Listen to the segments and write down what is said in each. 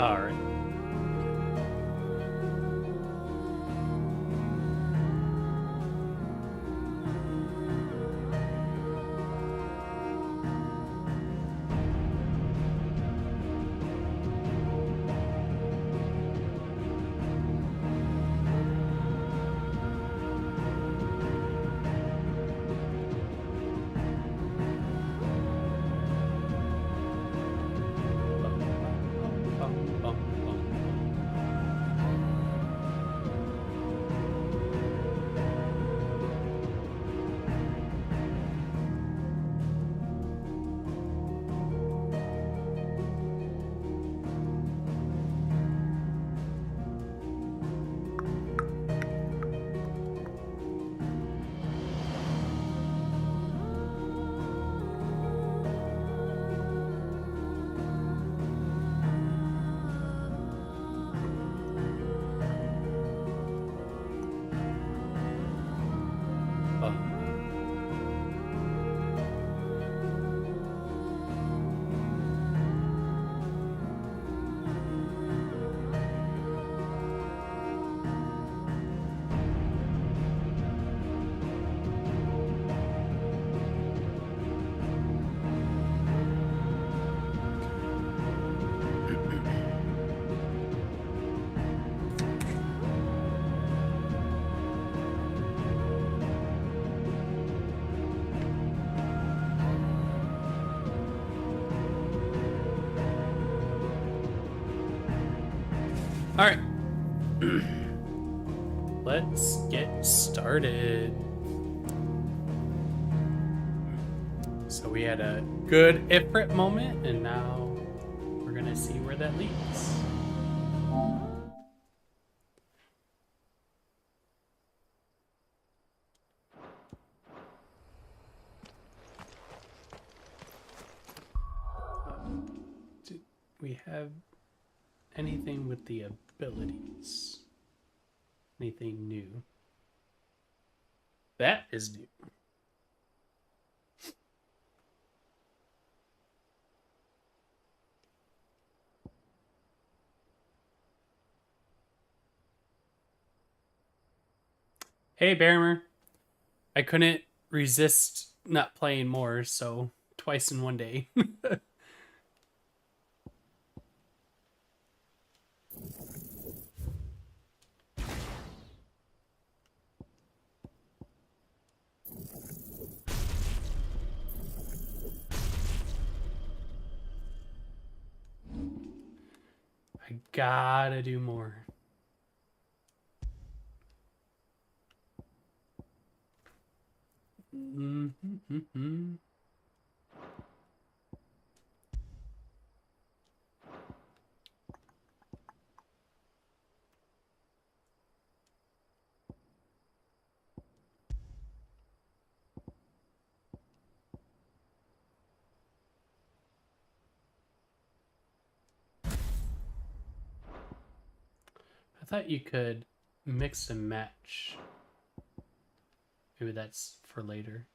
All right. Bum, bum, bum. Bum. All right. Let's get started. So we had a good Ifrit moment, and now we're gonna see where that leads. Do we have anything with the abilities? Anything new? That is new. Hey, Barimer. I couldn't resist not playing more, so twice in one day. I gotta do more. Mm-hmm. I thought you could mix and match. Maybe that's for later.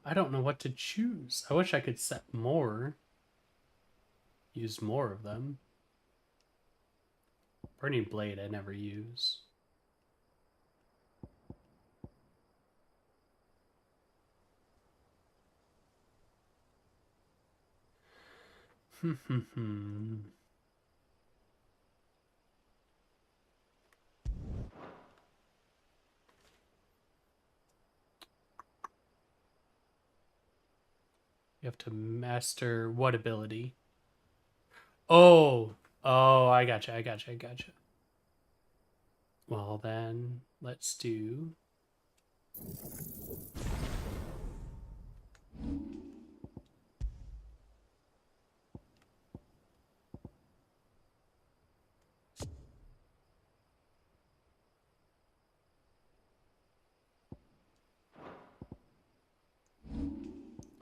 I don't know what to choose. I wish I could set more. Use more of them. Burning Blade I never use. You have to master what ability? Oh, I gotcha, I gotcha, I gotcha. Well, then let's do.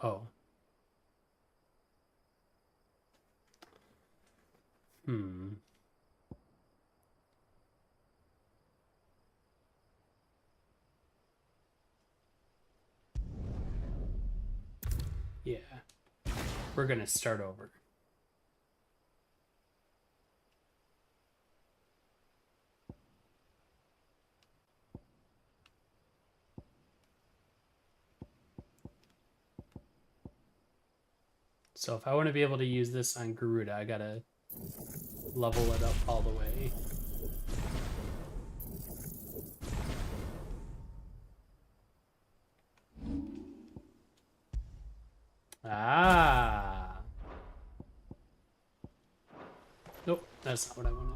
Oh. Hmm. Yeah. We're gonna start over. So if I want to be able to use this on Garuda, I gotta level it up all the way. Ah. Nope, that's not what I wanted.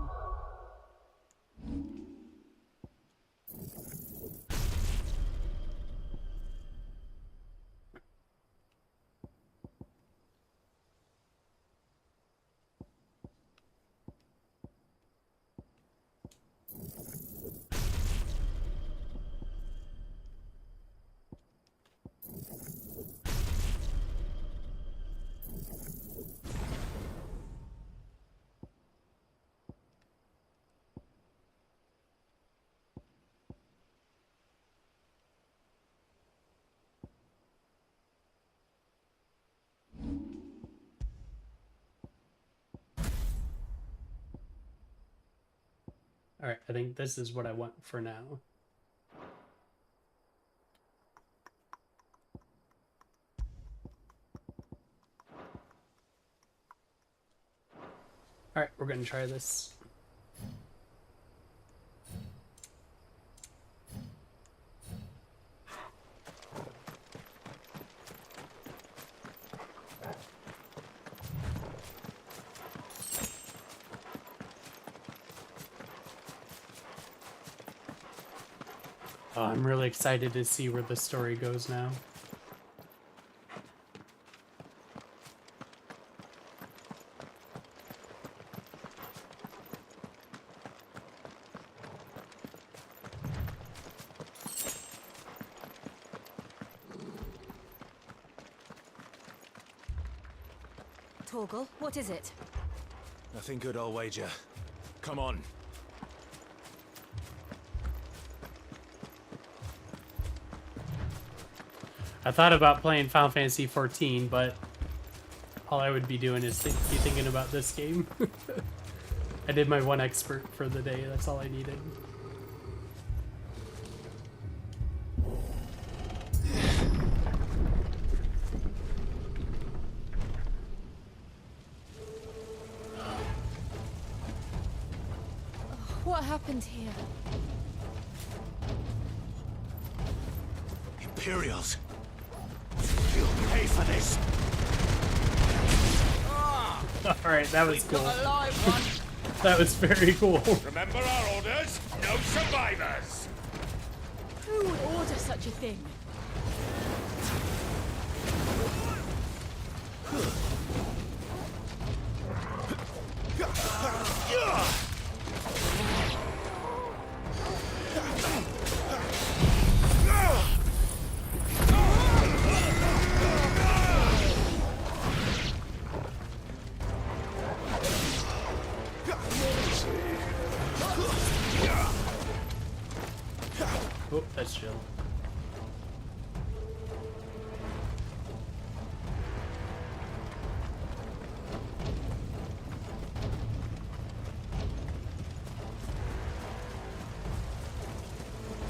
All right, I think this is what I want for now. All right, we're gonna try this. Oh, I'm really excited to see where the story goes now. Torgal, what is it? Nothing good, I'll wager. Come on. I thought about playing Final Fantasy XIV, but all I would be doing is be thinking about this game. I did my one expert for the day, that's all I needed. What happened here? Imperials. You'll pay for this. Alright, that was cool. Got a live one. That was very cool. Remember our orders? No survivors! Who would order such a thing? Oh, that's chill.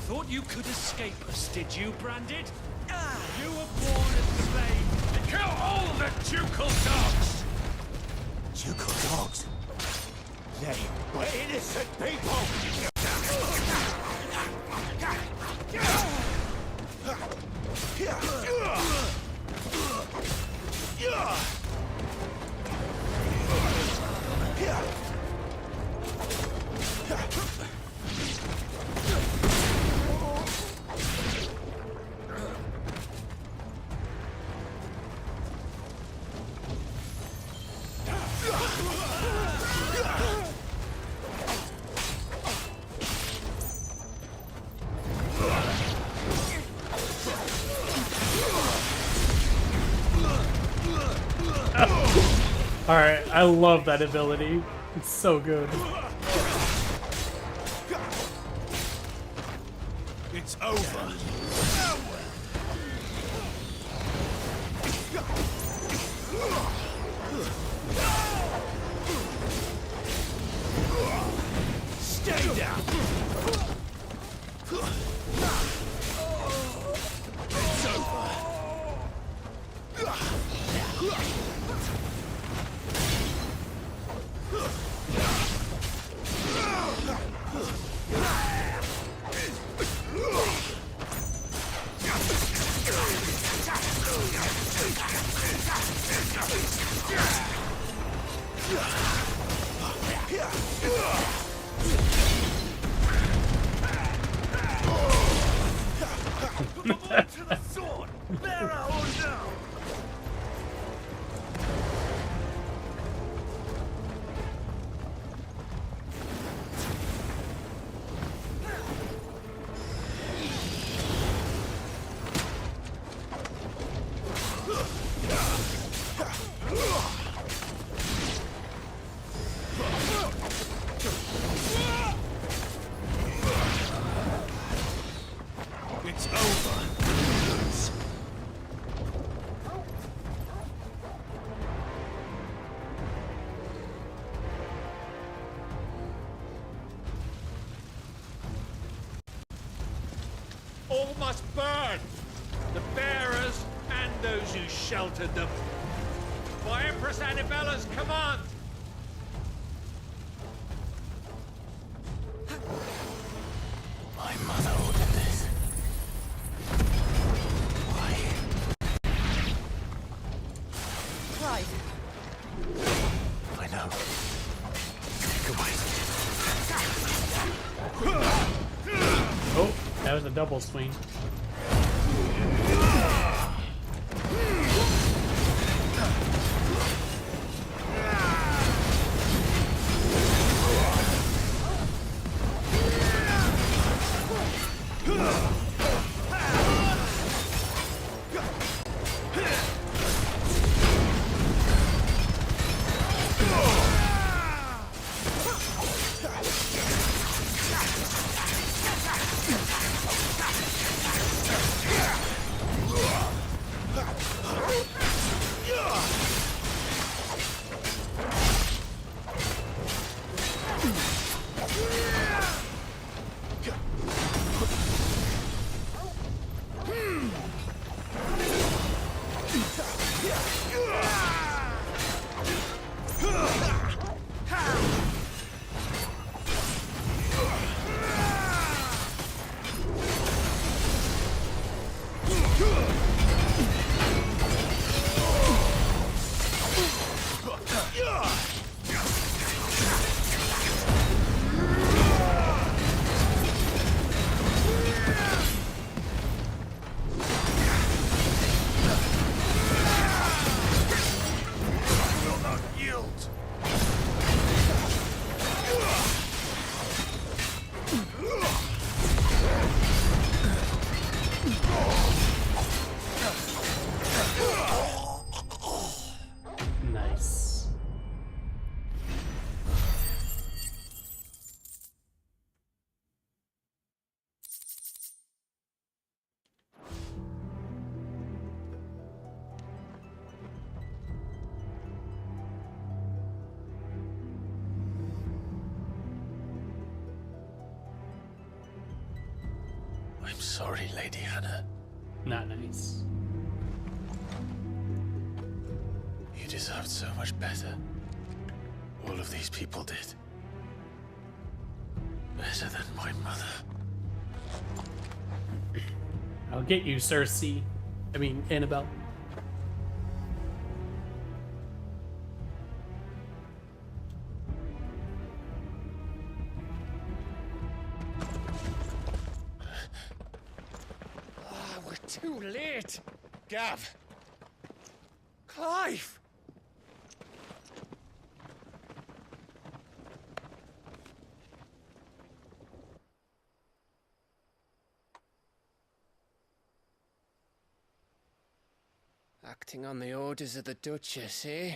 Thought you could escape us, did you, Branded? You were born a slave. Kill all the ducal dogs! Ducal dogs? They were innocent people! Alright, I love that ability. It's so good. It's over. Stay down. It's over. To the sword! Bearer or no! It's over. All must burn! The bearers and those who sheltered them. By Empress Annabella's command! My mother ordered this. Why? Clive, I know. Take away. Oh, that was a double swing. Nice. I'm sorry, Lady Hannah. Not nice. You deserved so much better. All of these people did. Better than my mother. I'll get you, Cersei. I mean, Annabelle. We're too late! Gav! Clive! Acting on the orders of the Duchess, eh?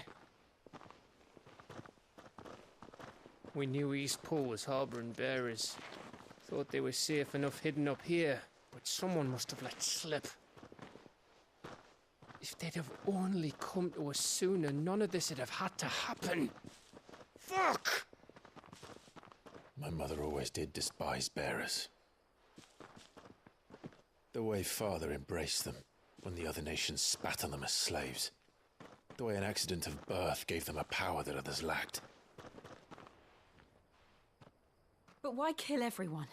We knew East Pool was harbouring bearers. Thought they were safe enough hidden up here, but someone must have let slip. If they'd have only come to us sooner, none of this would have had to happen. Fuck! My mother always did despise bearers. The way Father embraced them when the other nations spat on them as slaves. The way an accident of birth gave them a power that others lacked. But why kill everyone?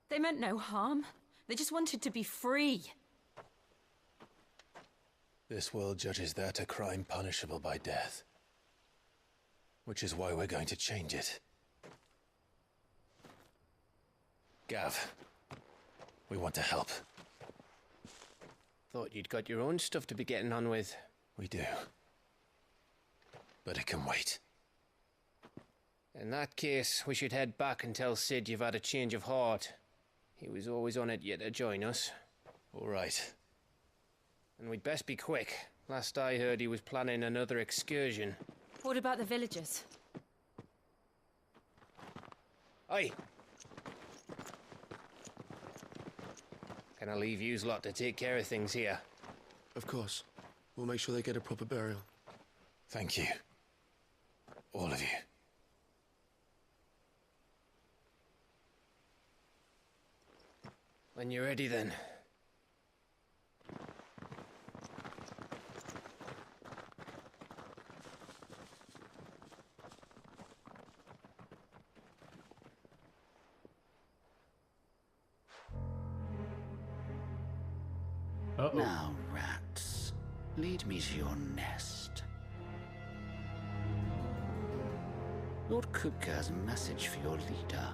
They meant no harm. They just wanted to be free. This world judges that a crime punishable by death. Which is why we're going to change it. Gav, we want to help. Thought you'd got your own stuff to be getting on with. We do. But it can wait. In that case, we should head back and tell Sid you've had a change of heart. He was always on it yet to join us. All right. And we'd best be quick. Last I heard, he was planning another excursion. What about the villagers? Aye. Can I leave yous lot to take care of things here? Of course. We'll make sure they get a proper burial. Thank you. All of you. When you're ready, then. Uh-oh. Now, rats, lead me to your nest. Lord Kupka has a message for your leader.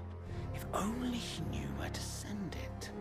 If only he knew where to send it.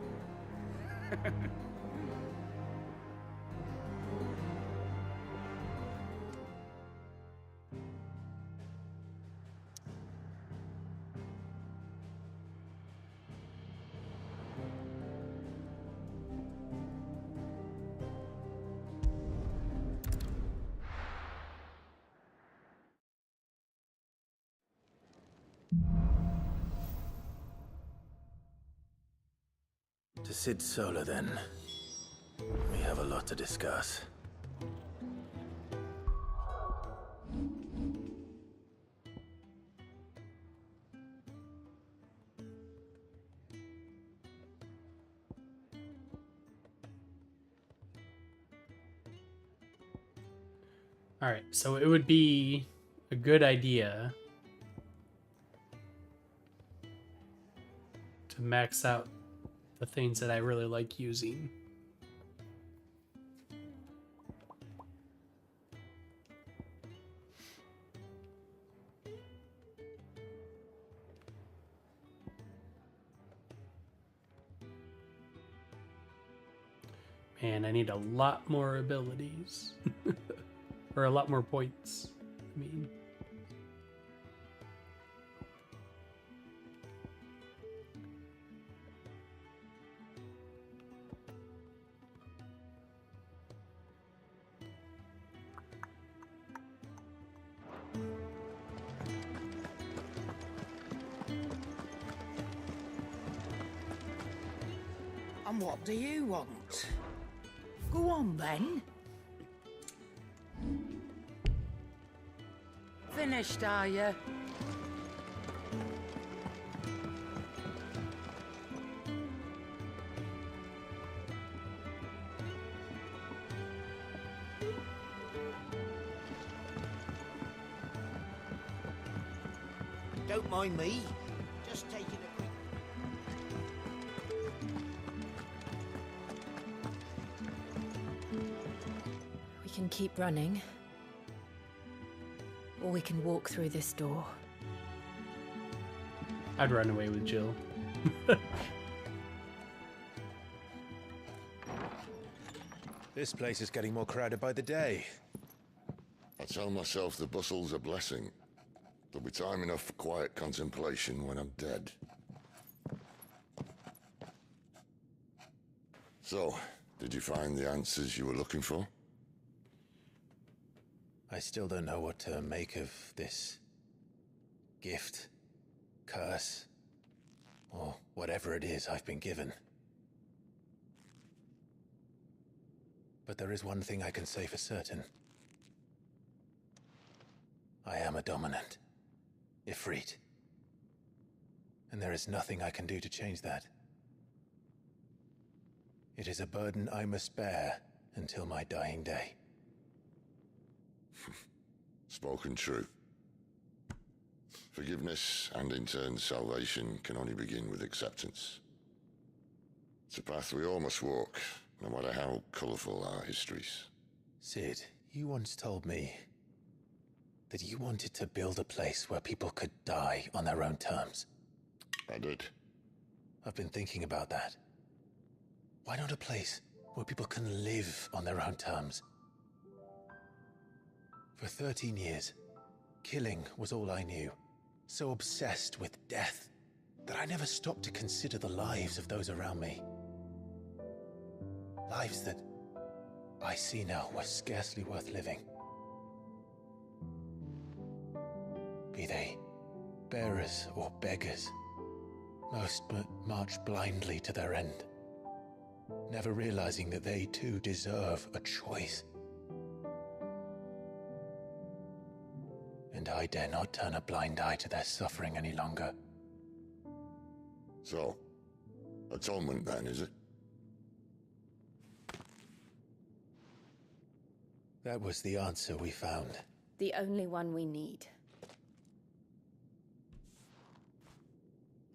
To Sid Solar, then. We have a lot to discuss. Alright, so it would be a good idea to max out the things that I really like using. Man, I need a lot more abilities. Or a lot more points, I mean. And what do you want? Go on, then. Finished, are you? Don't mind me. Just taking a quick... We can keep running. Or we can walk through this door. I'd run away with Jill. This place is getting more crowded by the day. I tell myself the bustle's a blessing. There'll be time enough for quiet contemplation when I'm dead. So, did you find the answers you were looking for? I still don't know what to make of this gift, curse, or whatever it is I've been given. But there is one thing I can say for certain. I am a dominant, Ifrit. And there is nothing I can do to change that. It is a burden I must bear until my dying day. Spoken true. Forgiveness and in turn salvation can only begin with acceptance. It's a path we all must walk, no matter how colourful our histories. Sid, you once told me that you wanted to build a place where people could die on their own terms. I did. I've been thinking about that. Why not a place where people can live on their own terms? For 13 years, killing was all I knew. So obsessed with death that I never stopped to consider the lives of those around me. Lives that I see now were scarcely worth living. Be they bearers or beggars, most march blindly to their end, never realizing that they too deserve a choice. And I dare not turn a blind eye to their suffering any longer. So, atonement then, is it? That was the answer we found. The only one we need.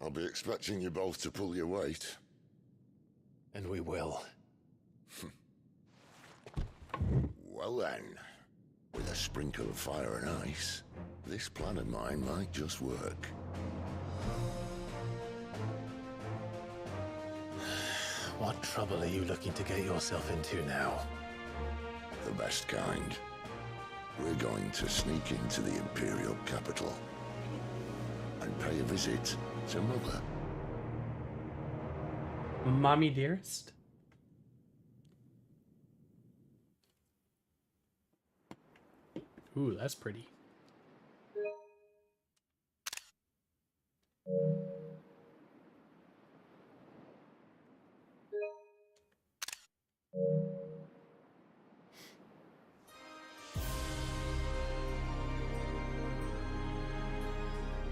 I'll be expecting you both to pull your weight. And we will. Well then, with a sprinkle of fire and ice, this plan of mine might just work. What trouble are you looking to get yourself into now? The best kind. We're going to sneak into the Imperial capital and pay a visit to Mother. Mommy dearest? Ooh, that's pretty.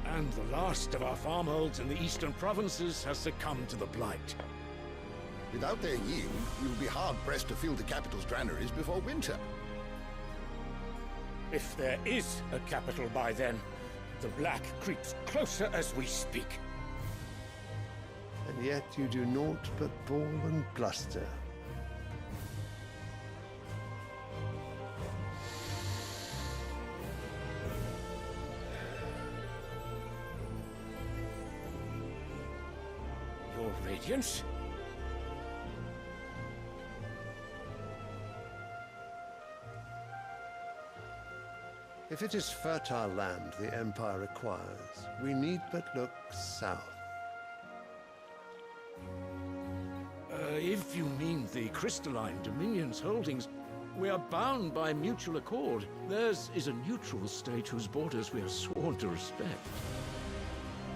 And the last of our farmholds in the eastern provinces has succumbed to the blight. Without their yield, you'll be hard-pressed to fill the capital's granaries before winter. If there is a capital by then, the black creeps closer as we speak. And yet you do naught but bawl and bluster. Your Radiance? If it is fertile land the Empire requires, we need but look south. If you mean the crystalline Dominion's holdings, we are bound by mutual accord. Theirs is a neutral state whose borders we are sworn to respect.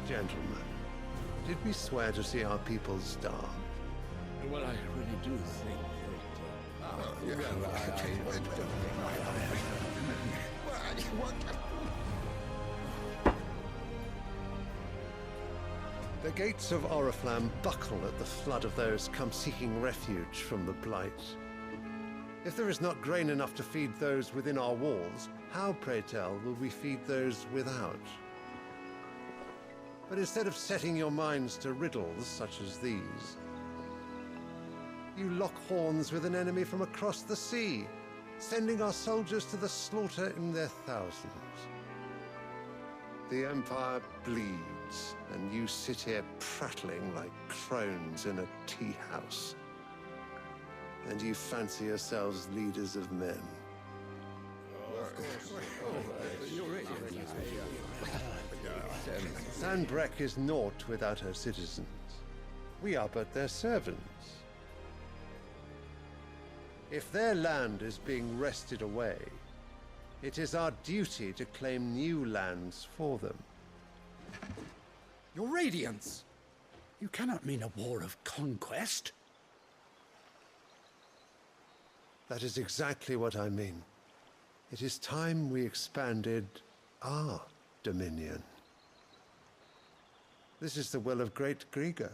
Gentlemen, did we swear to see our people starve? Well, I really do think The gates of Oriflamme buckle at the flood of those come seeking refuge from the Blight. If there is not grain enough to feed those within our walls, how, pray tell, will we feed those without? But instead of setting your minds to riddles such as these, you lock horns with an enemy from across the sea, sending our soldiers to the slaughter in their thousands. The Empire bleeds, and you sit here prattling like crones in a tea house. And you fancy yourselves leaders of men. Sandbreck is naught without her citizens. We are but their servants. If their land is being wrested away, It is our duty to claim new lands for them. Your Radiance! You cannot mean a war of conquest. That is exactly what I mean. It is time we expanded our dominion. This is the will of great Grieger.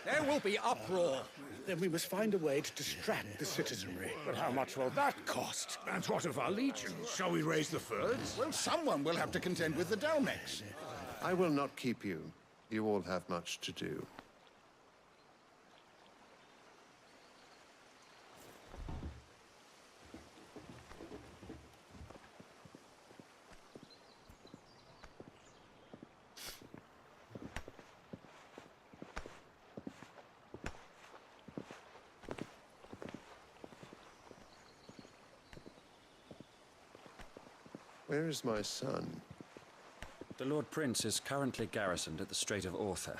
There will be uproar. Then we must find a way to distract the citizenry. But how much will that cost? And what of our legions? Shall we raise the Fyrds? Well, someone will have to contend with the Dalmex. I will not keep you. You all have much to do. Where is my son? The Lord Prince is currently garrisoned at the Strait of Author.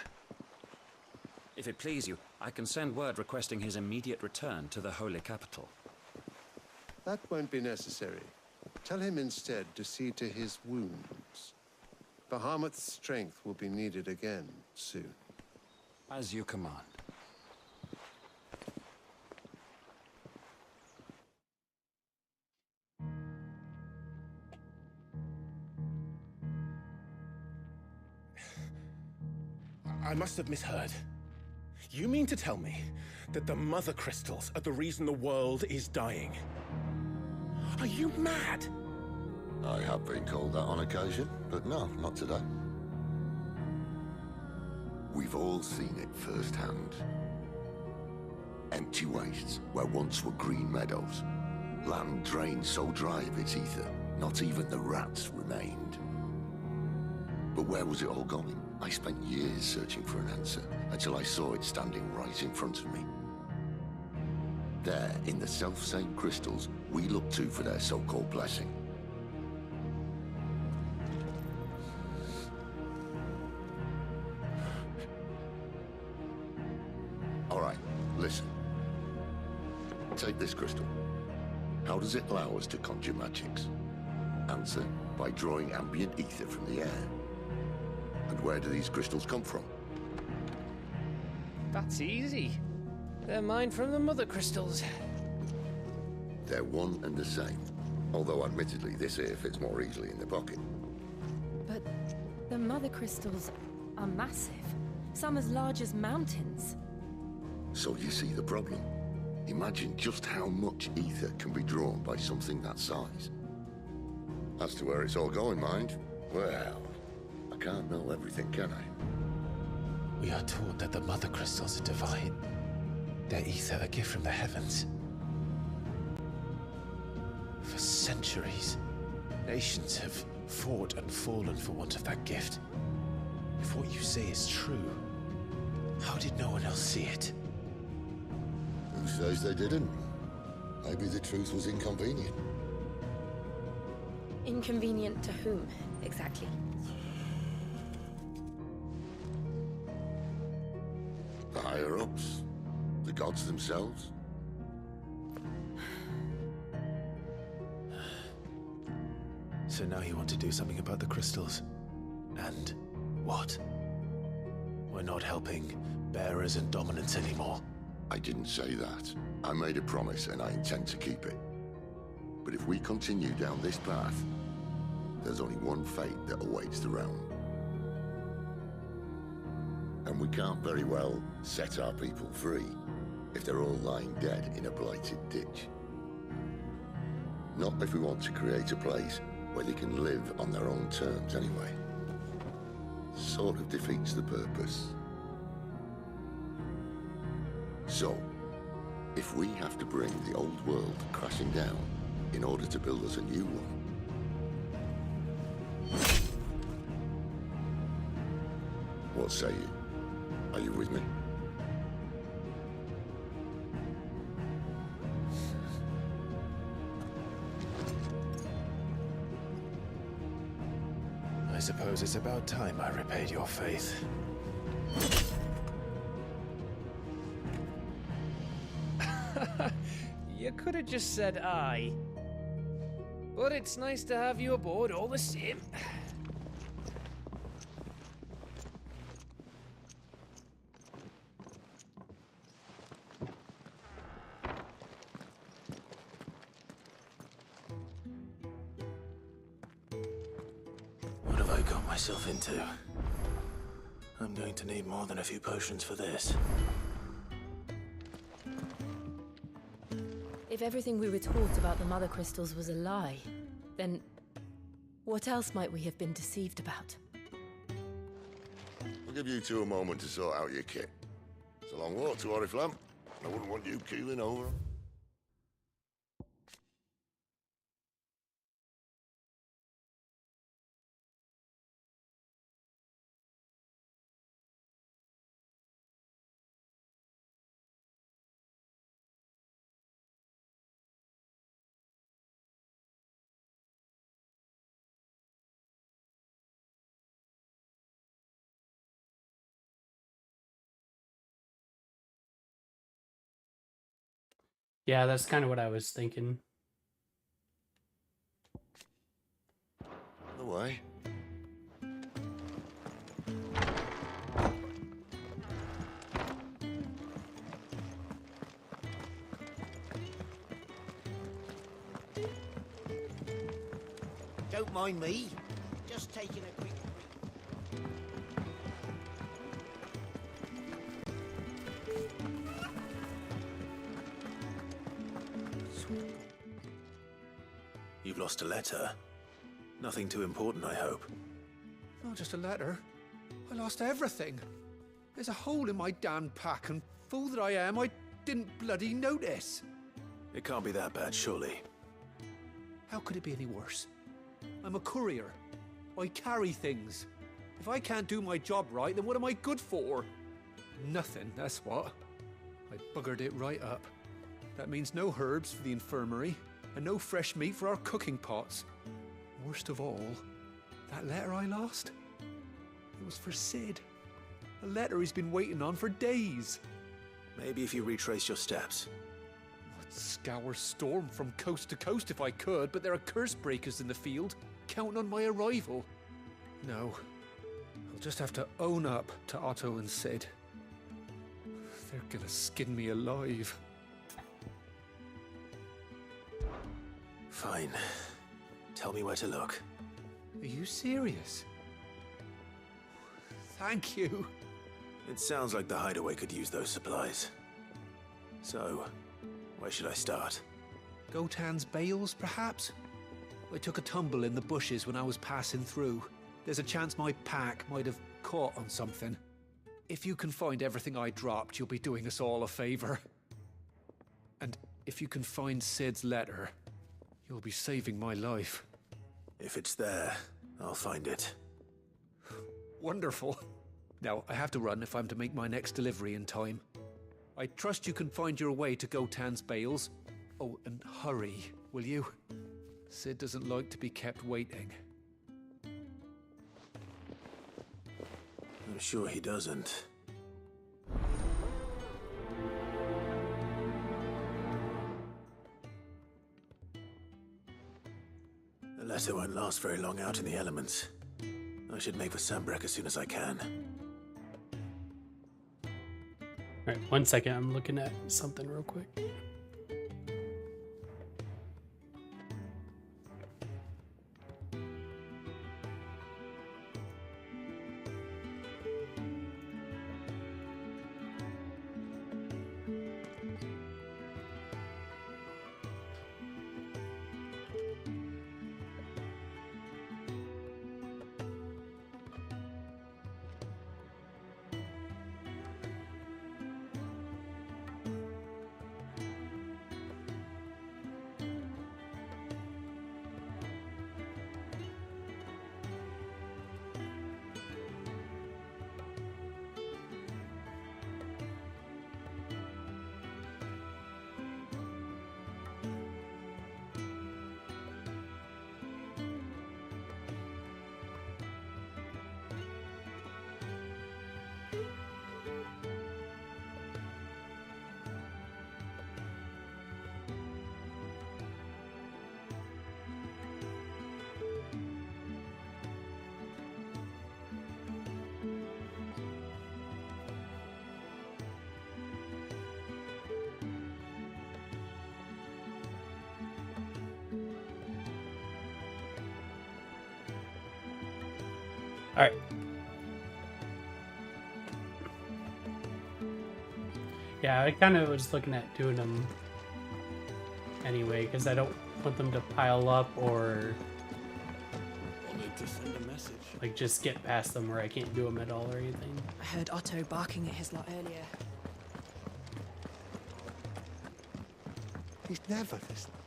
If it please you, I can send word requesting his immediate return to the Holy Capital. That won't be necessary. Tell him instead to see to his wounds. Bahamut's strength will be needed again soon. As you command. I must have misheard. You mean to tell me that the Mother Crystals are the reason the world is dying? Are you mad? I have been called that on occasion, but no, not today. We've all seen it firsthand. Empty wastes where once were green meadows. Land drained so dry of its ether, not even the rats remained. But where was it all going? I spent years searching for an answer, until I saw it standing right in front of me. There, in the self-same crystals, we look to for their so-called blessing. All right, listen. Take this crystal. How does it allow us to conjure magics? Answer, by drawing ambient ether from the air. And where do these crystals come from? That's easy. They're mined from the Mother Crystals. They're one and the same. Although admittedly, this here fits more easily in the pocket. But the Mother Crystals are massive. Some as large as mountains. So you see the problem. Imagine just how much ether can be drawn by something that size. As to where it's all going, mind, well, I can't know everything, can I? We are taught that the Mother Crystals are divine. Their ether a gift from the heavens. For centuries, nations have fought and fallen for want of that gift. If what you say is true, how did no one else see it? Who says they didn't? Maybe the truth was inconvenient. Inconvenient to whom, exactly? The higher-ups? The gods themselves? So now you want to do something about the crystals? And what? We're not helping bearers and dominants anymore. I didn't say that. I made a promise and I intend to keep it. But if we continue down this path, there's only one fate that awaits the realm. And we can't very well set our people free if they're all lying dead in a blighted ditch. Not if we want to create a place where they can live on their own terms anyway. Sort of defeats the purpose. So, if we have to bring the old world crashing down in order to build us a new one, what say you? Are you with me? I suppose it's about time I repaid your faith. You could have just said aye. But it's nice to have you aboard all the same. What have I got myself into? I'm going to need more than a few potions for this. If everything we were taught about the Mother Crystals was a lie, then what else might we have been deceived about? I'll give you two a moment to sort out your kit. It's a long walk to Oriflamme. I wouldn't want you keeling over. Yeah, that's kind of what I was thinking. No way. Don't mind me. Just taking a quick You've lost a letter. Nothing too important, I hope. Not just a letter. I lost everything. There's a hole in my damn pack, and fool that I am, I didn't bloody notice. It can't be that bad, surely. How could it be any worse? I'm a courier. I carry things. If I can't do my job right, then what am I good for? Nothing, that's what. I buggered it right up. That means no herbs for the infirmary, and no fresh meat for our cooking pots. Worst of all, that letter I lost? It was for Sid. A letter he's been waiting on for days. Maybe if you retrace your steps. I'd scour Storm from coast to coast if I could, but there are curse breakers in the field, counting on my arrival. No, I'll just have to own up to Otto and Sid. They're gonna skin me alive. Fine. Tell me where to look. Are you serious? Thank you. It sounds like the hideaway could use those supplies. So, where should I start? Gotan's bales, perhaps? I took a tumble in the bushes when I was passing through. There's a chance my pack might have caught on something. If you can find everything I dropped, you'll be doing us all a favor. And if you can find Sid's letter, you'll be saving my life. If it's there, I'll find it. Wonderful. Now, I have to run if I'm to make my next delivery in time. I trust you can find your way to Gotan's bales. Oh, and hurry, will you? Sid doesn't like to be kept waiting. I'm sure he doesn't. The letter won't last very long out in the elements. I should make for Sambrek as soon as I can. Alright, 1 second, I'm looking at something real quick. Alright. Yeah, I kind of was looking at doing them anyway, because I don't want them to pile up or To send a message. like just get past them where I can't do them at all or anything. I heard Otto barking at his lot earlier. He's never listening.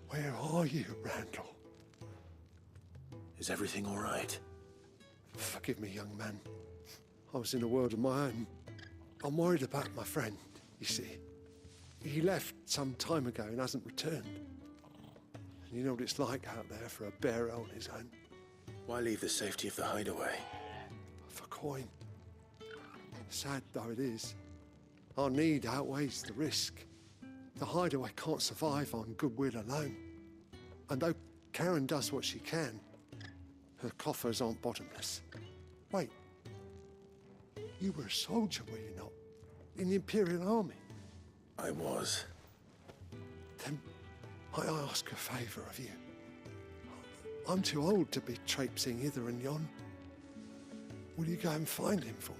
Where are you, Randall? Is everything all right? Forgive me, young man. I was in a world of my own. I'm worried about my friend, you see. He left some time ago and hasn't returned. And you know what it's like out there for a bearer on his own. Why leave the safety of the hideaway? For coin. Sad though it is, our need outweighs the risk. The hideaway can't survive on goodwill alone. And though Karen does what she can, her coffers aren't bottomless. Wait. You were a soldier, were you not? In the Imperial Army? I was. Then I ask a favour of you. I'm too old to be traipsing hither and yon. Will you go and find him for me?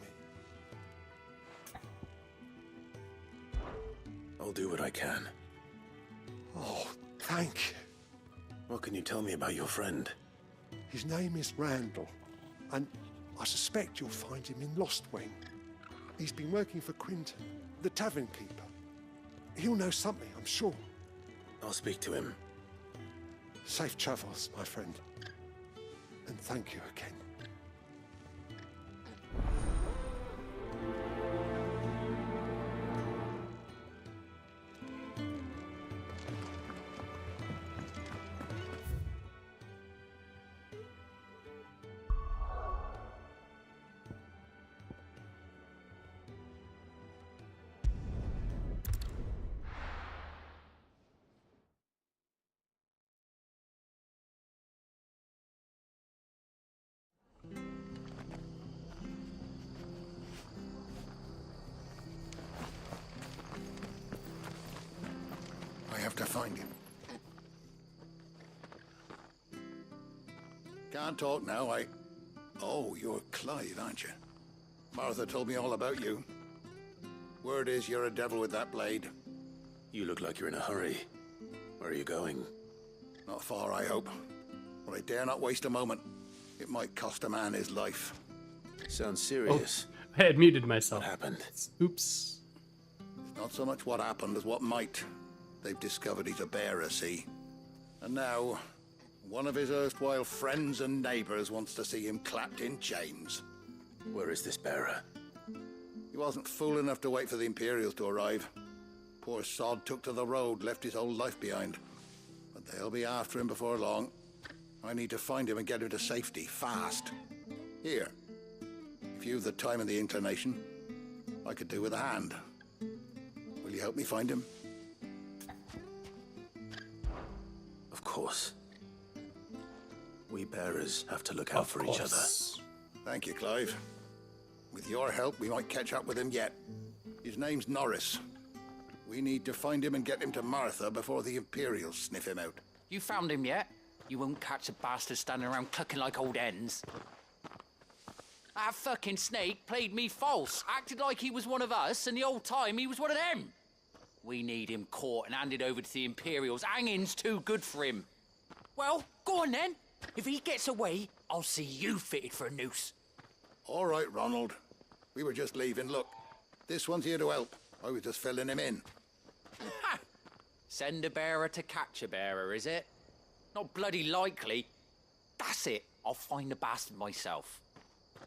I'll do what I can. Oh, thank you. What can you tell me about your friend? His name is Randall, and I suspect you'll find him in Lost Wing. He's been working for Quinton, the tavern keeper. He'll know something, I'm sure. I'll speak to him. Safe travels, my friend. And thank you again. I have to find him. Can't talk now, Oh, you're Clive, aren't you? Martha told me all about you. Word is you're a devil with that blade. You look like you're in a hurry. Where are you going? Not far, I hope. But I dare not waste a moment. It might cost a man his life. Sounds serious. Oh, I had muted myself. What happened? Oops. It's not so much what happened as what might. They've discovered he's a bearer, see? And now, one of his erstwhile friends and neighbors wants to see him clapped in chains. Where is this bearer? He wasn't fool enough to wait for the Imperials to arrive. Poor sod took to the road, left his whole life behind. But they'll be after him before long. I need to find him and get him to safety, fast. Here, if you've the time and the inclination, I could do with a hand. Will you help me find him? Of course. We bearers have to look out for each other. Thank you, Clive. With your help, we might catch up with him yet. His name's Norris. We need to find him and get him to Martha before the Imperials sniff him out. You found him yet? You won't catch a bastard standing around clucking like old hens. That fucking snake played me false, acted like he was one of us, and the whole time he was one of them. We need him caught and handed over to the Imperials. Hanging's too good for him. Well, go on then. If he gets away, I'll see you fitted for a noose. All right, Ronald. We were just leaving. Look, this one's here to help. I was just filling him in. Ha! Send a bearer to catch a bearer, is it? Not bloody likely. That's it. I'll find the bastard myself.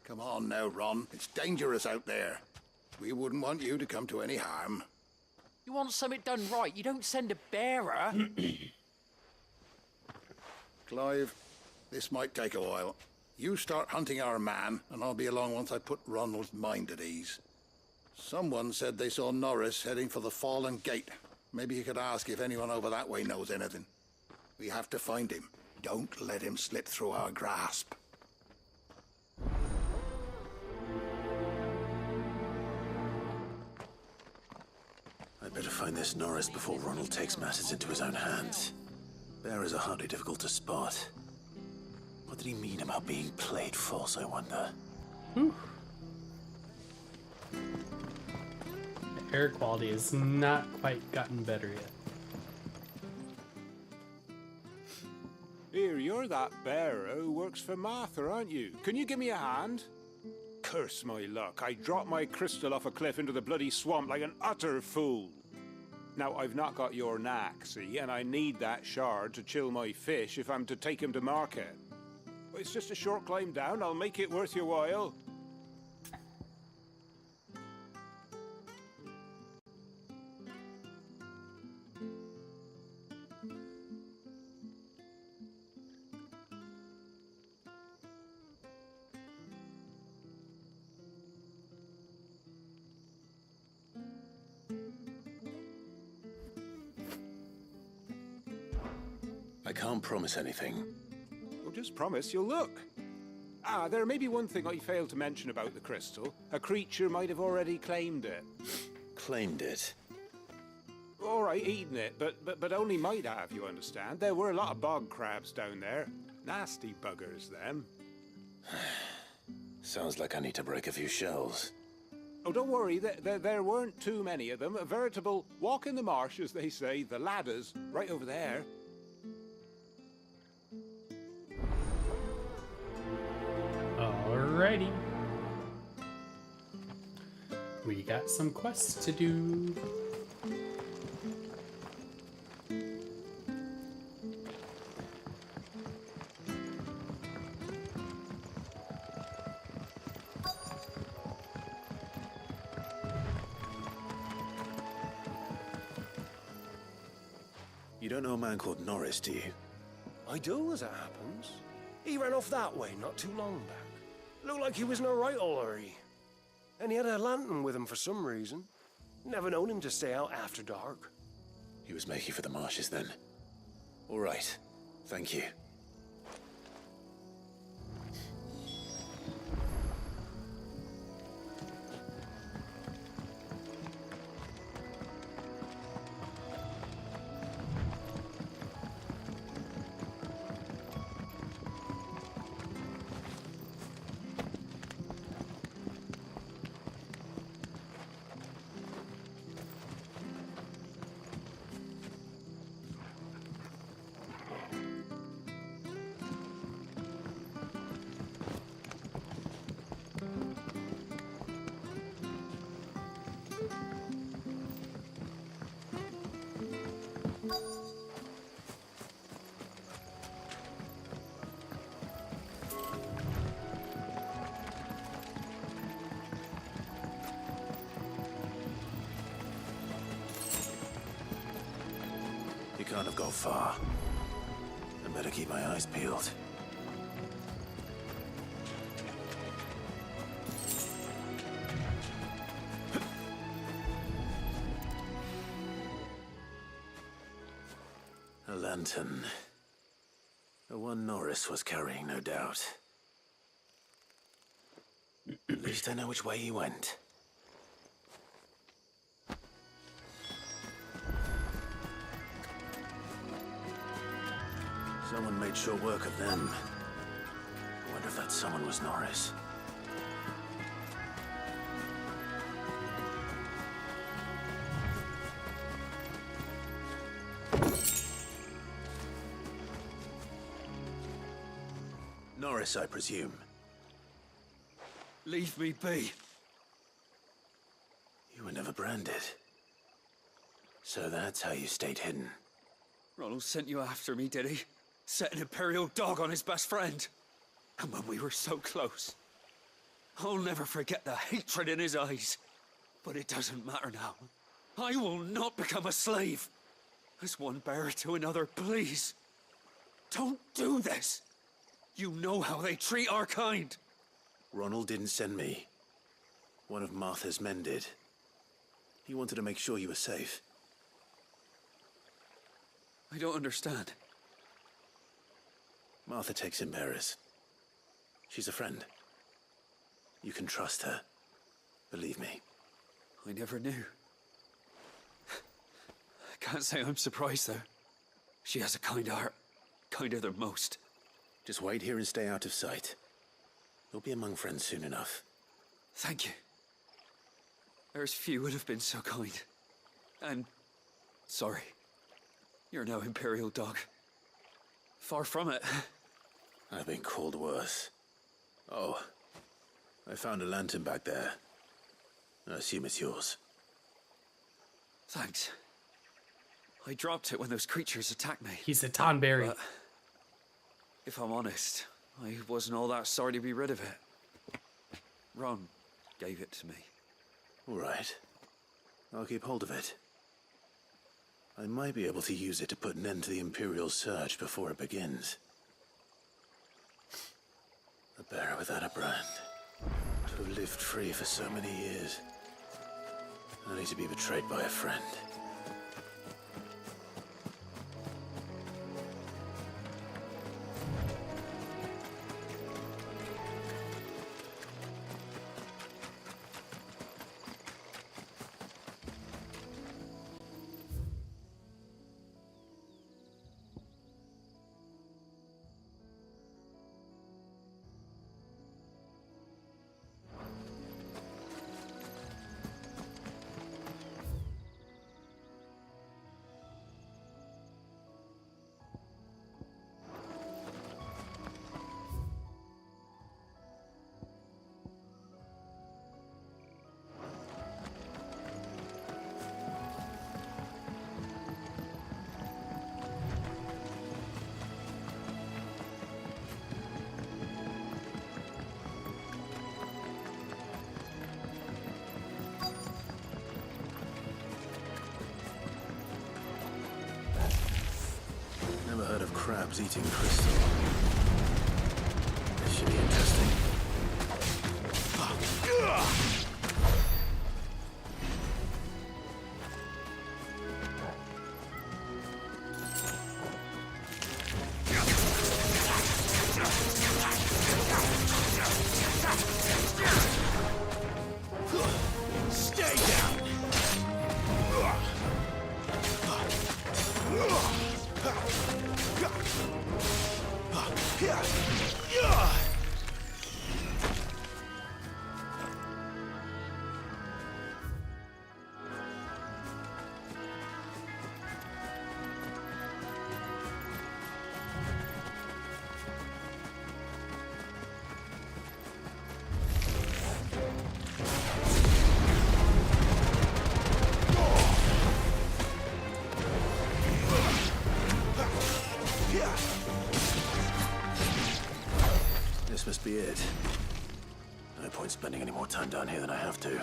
Come on now, Ron. It's dangerous out there. We wouldn't want you to come to any harm. You want something done right, you don't send a bearer. Clive, this might take a while. You start hunting our man, and I'll be along once I put Ronald's mind at ease. Someone said they saw Norris heading for the Fallen Gate. Maybe you could ask if anyone over that way knows anything. We have to find him. Don't let him slip through our grasp. I'd better find this Norris before Ronald takes matters into his own hands. Bearers are hardly difficult to spot. What did he mean about being played false, I wonder? Whew. The air quality has not quite gotten better yet. Here, you're that bearer who works for Martha, aren't you? Can you give me a hand? Curse my luck, I dropped my crystal off a cliff into the bloody swamp like an utter fool. Now, I've not got your knack, see, and I need that shard to chill my fish if I'm to take him to market. It's just a short climb down, I'll make it worth your while. I can't promise anything. Well, just promise you'll look. Ah, there may be one thing I failed to mention about the crystal. A creature might have already claimed it. Claimed it? All right, eaten it, but only might have, you understand. There were a lot of bog crabs down there. Nasty buggers, them. Sounds like I need to break a few shells. Oh, don't worry, there weren't too many of them. A veritable walk in the marsh, as they say, the ladders, right over there. Alrighty. We got some quests to do. You don't know a man called Norris, do you? I do, as it happens. He ran off that way not too long back. Looked like he was in a right old hurry. And he had a lantern with him for some reason. Never known him to stay out after dark. He was making for the marshes then. All right. Thank you. You can't have gone far. I better keep my eyes peeled. A lantern. The one Norris was carrying, no doubt. At least I know which way he went. Someone made short work of them. I wonder if that someone was Norris. Norris, I presume. Leave me be. You were never branded. So that's how you stayed hidden. Ronald sent you after me, did he? Set an Imperial dog on his best friend. And when we were so close. I'll never forget the hatred in his eyes. But it doesn't matter now. I will not become a slave. As one bearer to another, please. Don't do this. You know how they treat our kind. Ronald didn't send me. One of Martha's men did. He wanted to make sure you were safe. I don't understand. Martha takes in bearers. She's a friend. You can trust her. Believe me. I never knew. I can't say I'm surprised, though. She has a kind heart. Kinder than most. Just wait here and stay out of sight. You'll be among friends soon enough. Thank you. There's few would have been so kind. And sorry. You're no Imperial dog. Far from it. I've been called worse. Oh, I found a lantern back there. I assume it's yours. Thanks. I dropped it when those creatures attacked me. He's a Tonberry. But if I'm honest, I wasn't all that sorry to be rid of it. Ron gave it to me. All right. I'll keep hold of it. I might be able to use it to put an end to the Imperial surge before it begins. A bearer without a brand. To have lived free for so many years. Only to be betrayed by a friend. Never heard of crabs eating crystal. This should be interesting. Stay down! This must be it. No point spending any more time down here than I have to.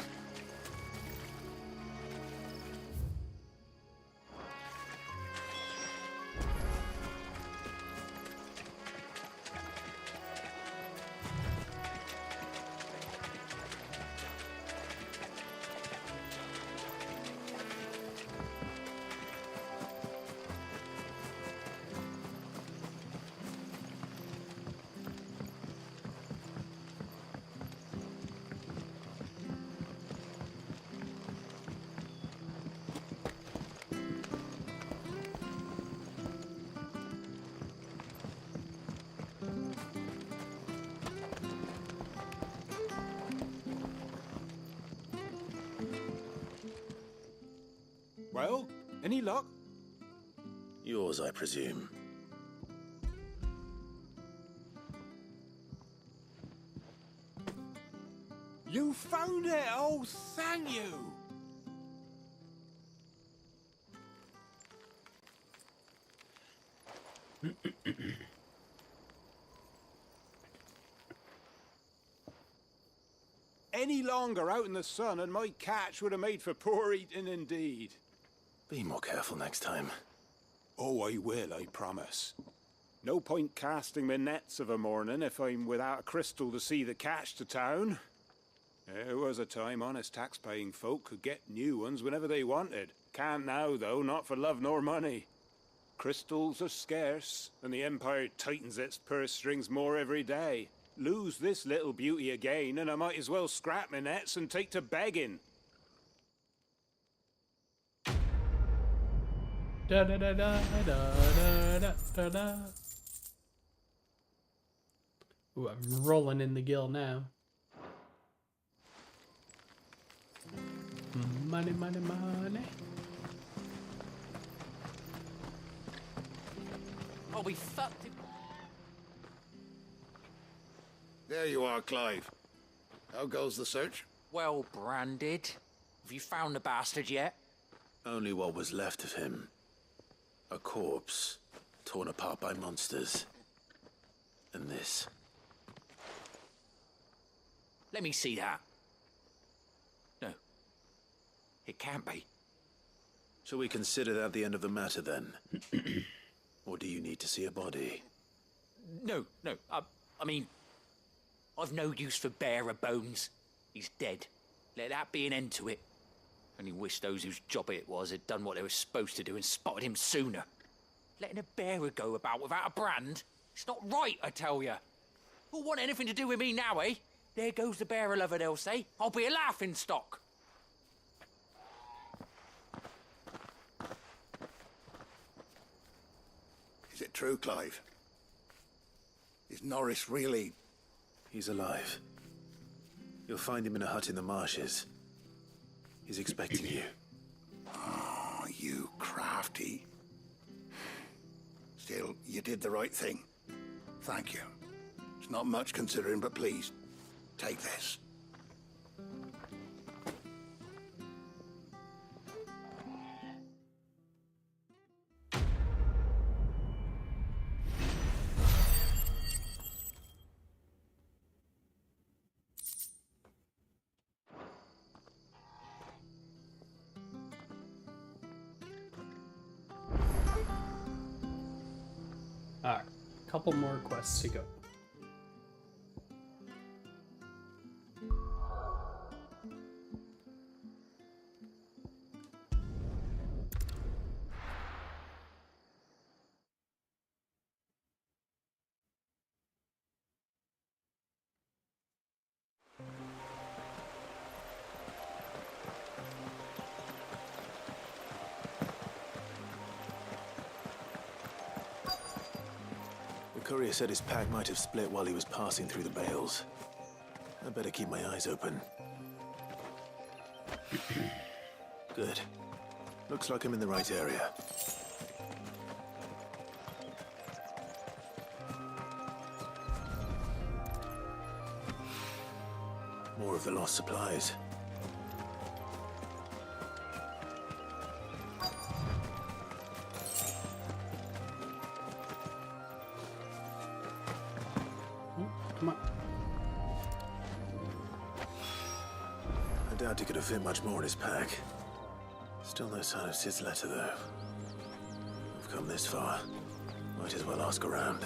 Well, any luck? Yours, I presume. You found it! Oh, thank you! Any longer out in the sun and my catch would have made for poor eating indeed. Be more careful next time. Oh, I will, I promise. No point casting my nets of a morning if I'm without a crystal to see the catch to town. There was a time honest tax-paying folk could get new ones whenever they wanted. Can't now, though, not for love nor money. Crystals are scarce, and the Empire tightens its purse strings more every day. Lose this little beauty again, and I might as well scrap my nets and take to begging. Da da da da da da da da. Ooh, I'm rolling in the gill now. Money, money, money. Oh, we fucked it. There you are, Clive. How goes the search? Well branded. Have you found the bastard yet? Only what was left of him. A corpse, torn apart by monsters. And this. Let me see that. No. It can't be. Shall we consider that the end of the matter, then? Or do you need to see a body? No. I mean, I've no use for bearer bones. He's dead. Let that be an end to it. Only wish those whose job it was had done what they were supposed to do and spotted him sooner. Letting a bearer go about without a brand? It's not right, I tell you. Who'll want anything to do with me now, eh? There goes the bearer lover, they'll say. I'll be a laughing stock. Is it true, Clive? Is Norris really... He's alive. You'll find him in a hut in the marshes. He's expecting you. Oh, you crafty. Still, you did the right thing. Thank you. It's not much considering, but please, take this. Alright, couple more quests to go. The courier said his pack might have split while he was passing through the bales. I better keep my eyes open. Good. Looks like I'm in the right area. More of the lost supplies. Come on. I doubt he could have fit much more in his pack. Still no sign of Sid's letter, though. We've come this far. Might as well ask around.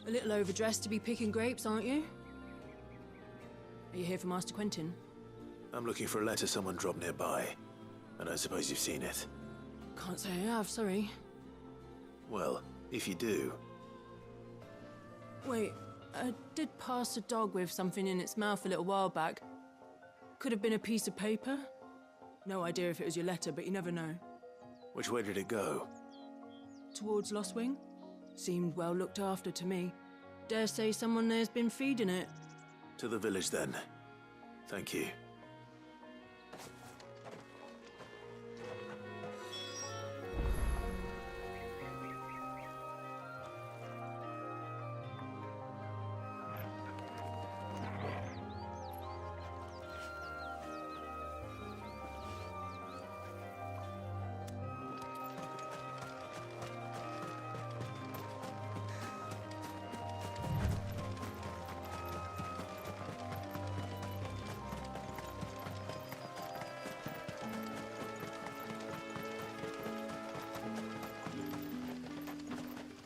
A little overdressed to be picking grapes, aren't you? Are you here for Master Quentin? I'm looking for a letter someone dropped nearby. And I suppose you've seen it. Can't say I have, sorry. Well, if you do... Wait, I did pass a dog with something in its mouth a little while back. Could have been a piece of paper. No idea if it was your letter, but you never know. Which way did it go? Towards Lost Wing? Seemed well looked after to me. Dare say someone there's been feeding it. To the village, then. Thank you.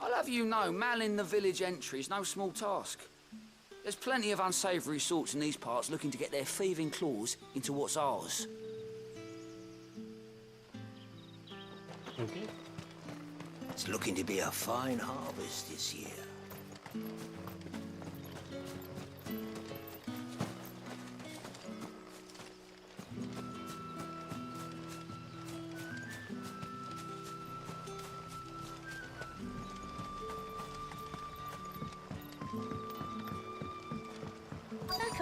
I'll have you know, manning the village entry is no small task. There's plenty of unsavoury sorts in these parts looking to get their thieving claws into what's ours. Okay. It's looking to be a fine harvest this year.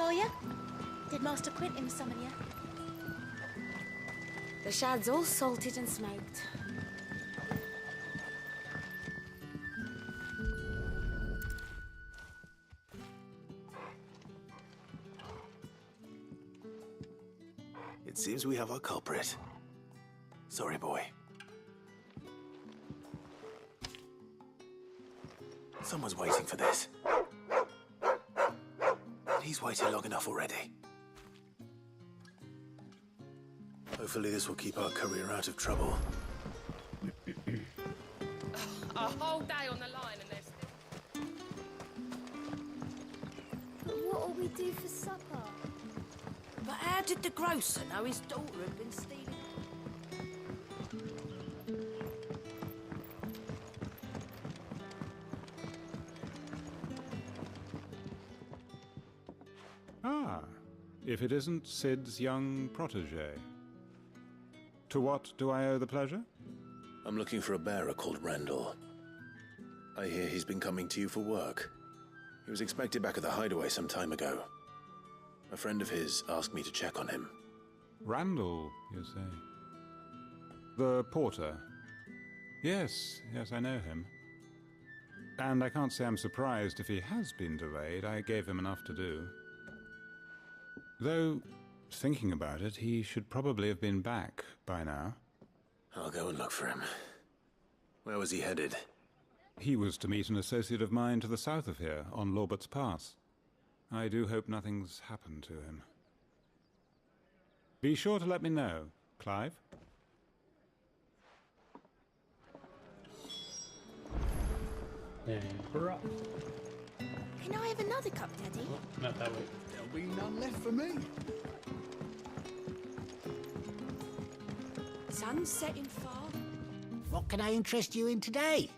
for you? Did Master Quentin summon you? The shad's all salted and smoked. It seems we have our culprit. Sorry, boy. Someone's waiting for this. He's waited long enough already. Hopefully this will keep our career out of trouble. A whole day on the line and there's But what'll we do for supper? But how did the grocer know his daughter had been stealing? Ah, if it isn't Sid's young protege. To what do I owe the pleasure? I'm looking for a bearer called Randall. I hear he's been coming to you for work. He was expected back at the hideaway some time ago. A friend of his asked me to check on him. Randall, you say? The porter? Yes, I know him. And I can't say I'm surprised if he has been delayed. I gave him enough to do. Though, thinking about it, he should probably have been back by now. I'll go and look for him. Where was he headed? He was to meet an associate of mine to the south of here, on Lorbert's Pass. I do hope nothing's happened to him. Be sure to let me know, Clive. And we're up. Can I have another cup, Daddy? Oh, not that way. There'll be none left for me. Sun's setting far. What can I interest you in today?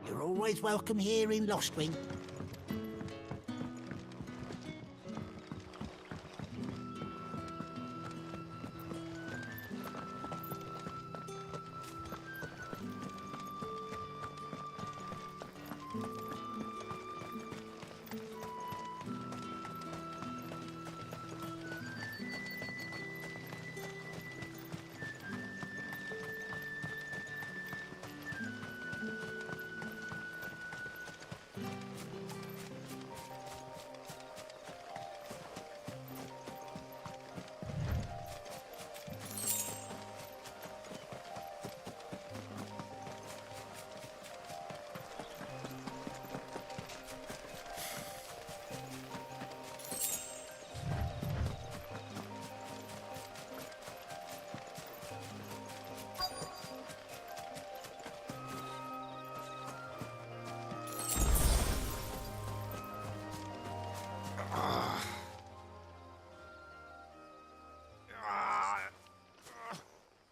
You're always welcome here in Lostwing.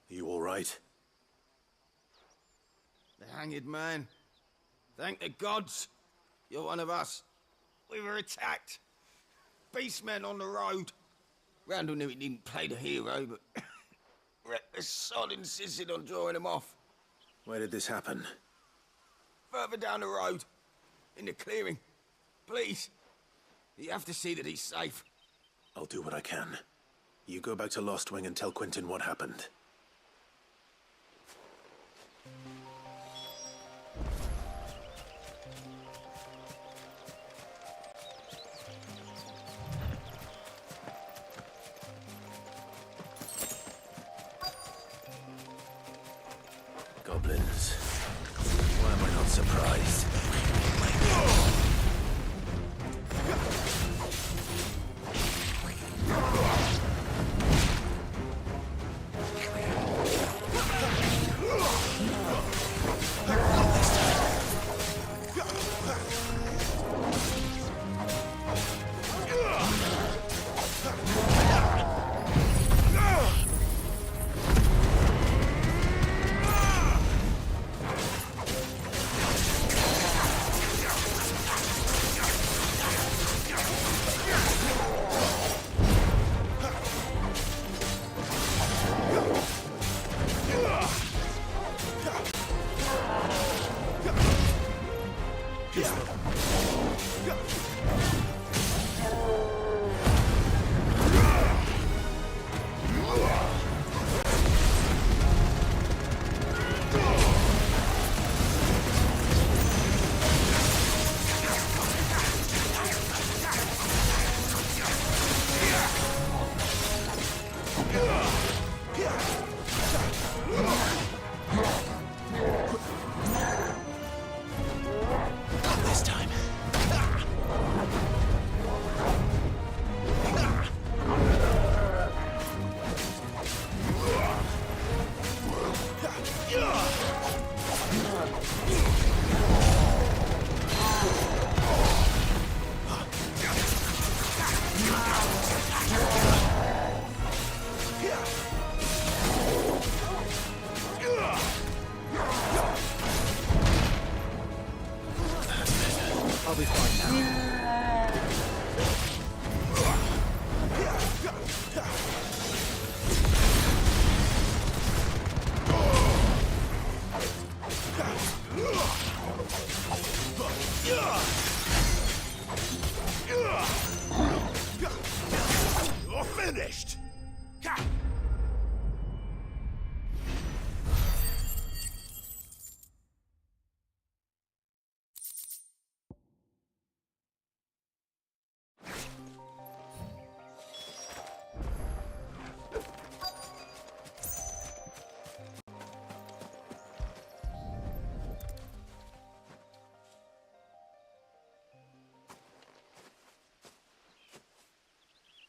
You all right? The hanged man. Thank the gods. You're one of us. We were attacked. Beastmen on the road. Randall knew he didn't play the hero, but the sod insisted on drawing him off. Where did this happen? Further down the road. In the clearing. Please. You have to see that he's safe. I'll do what I can. You go back to Lostwing and tell Quentin what happened. Goblins. Why am I not surprised? Not this time. I'll be fine now. You're finished!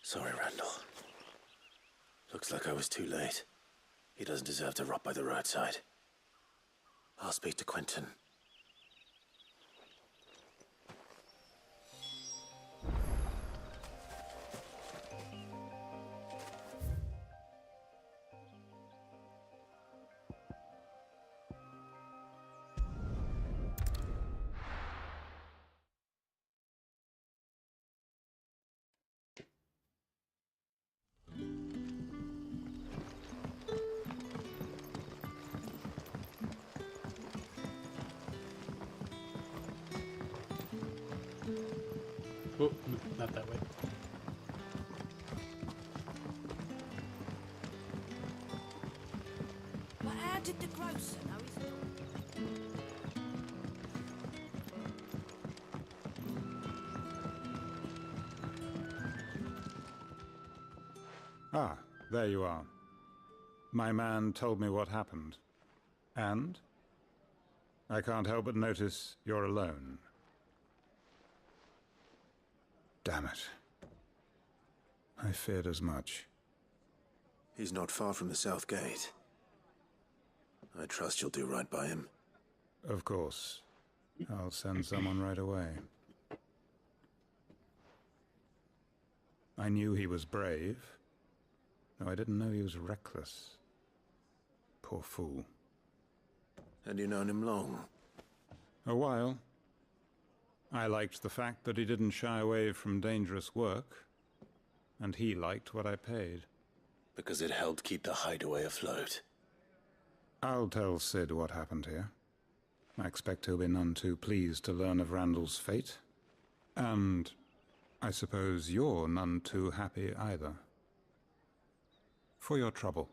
Sorry, Randall. Looks like I was too late. He doesn't deserve to rot by the roadside. I'll speak to Quentin. Oh, not that way. But how did the grocer know his daughter? Ah, there you are. My man told me what happened. And? I can't help but notice you're alone. Damn it. I feared as much. He's not far from the South Gate. I trust you'll do right by him. Of course. I'll send someone right away. I knew he was brave, though I didn't know he was reckless. Poor fool. And you've known him long? A while. I liked the fact that he didn't shy away from dangerous work, and he liked what I paid. Because it helped keep the hideaway afloat. I'll tell Sid what happened here. I expect he'll be none too pleased to learn of Randall's fate. And I suppose you're none too happy either. For your trouble.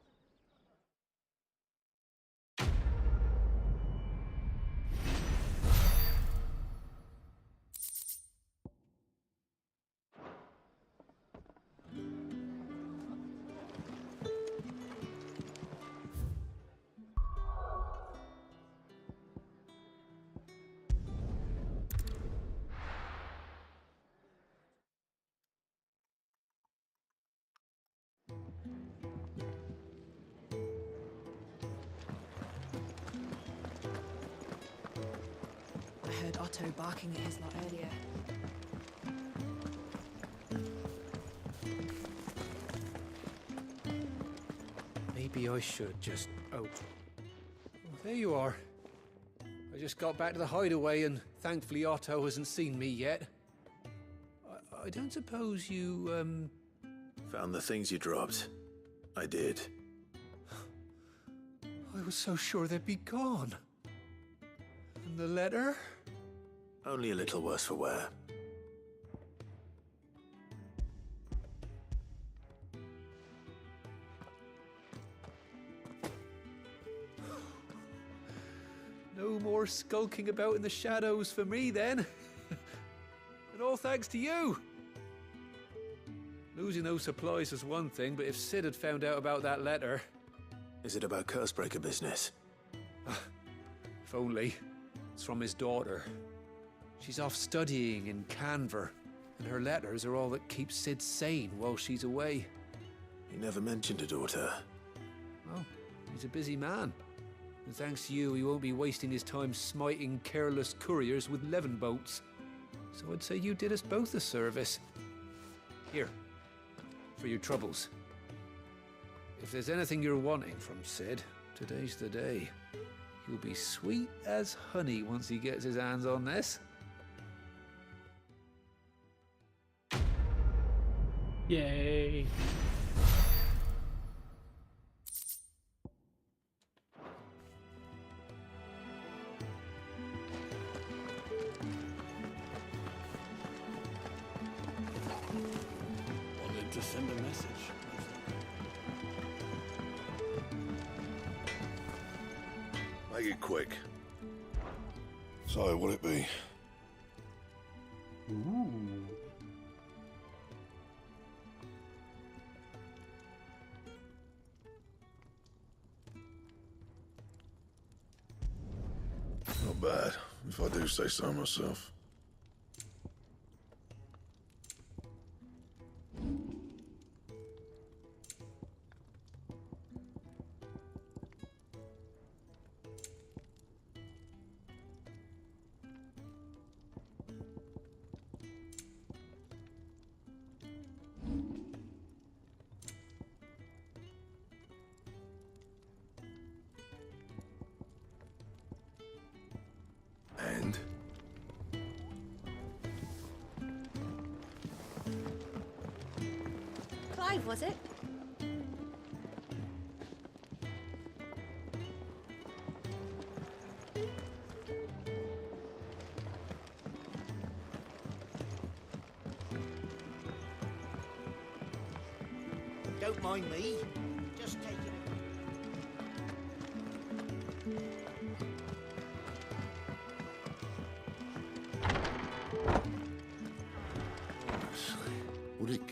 I heard Otto barking at his lot earlier. Maybe I should just... Oh. Well, there you are. I just got back to the hideaway and thankfully Otto hasn't seen me yet. I don't suppose you, Found the things you dropped. I did. I was so sure they'd be gone. And the letter? Only a little worse for wear. No more skulking about in the shadows for me, then. And all thanks to you. Losing those supplies is one thing, but if Sid had found out about that letter, Is it about Cursebreaker business? If only. It's from his daughter. She's off studying in Canver, and her letters are all that keeps Sid sane while she's away. He never mentioned a daughter. Well, he's a busy man. And thanks to you, he won't be wasting his time smiting careless couriers with levin boats. So I'd say you did us both a service. Here, for your troubles. If there's anything you're wanting from Sid, today's the day. He'll be sweet as honey once he gets his hands on this. Yay. Wanted to send a message. Make it quick. So, what'll it be? Ooh. Not bad, if I do say so myself. And? Clive, was it? Don't mind me. Just taking it.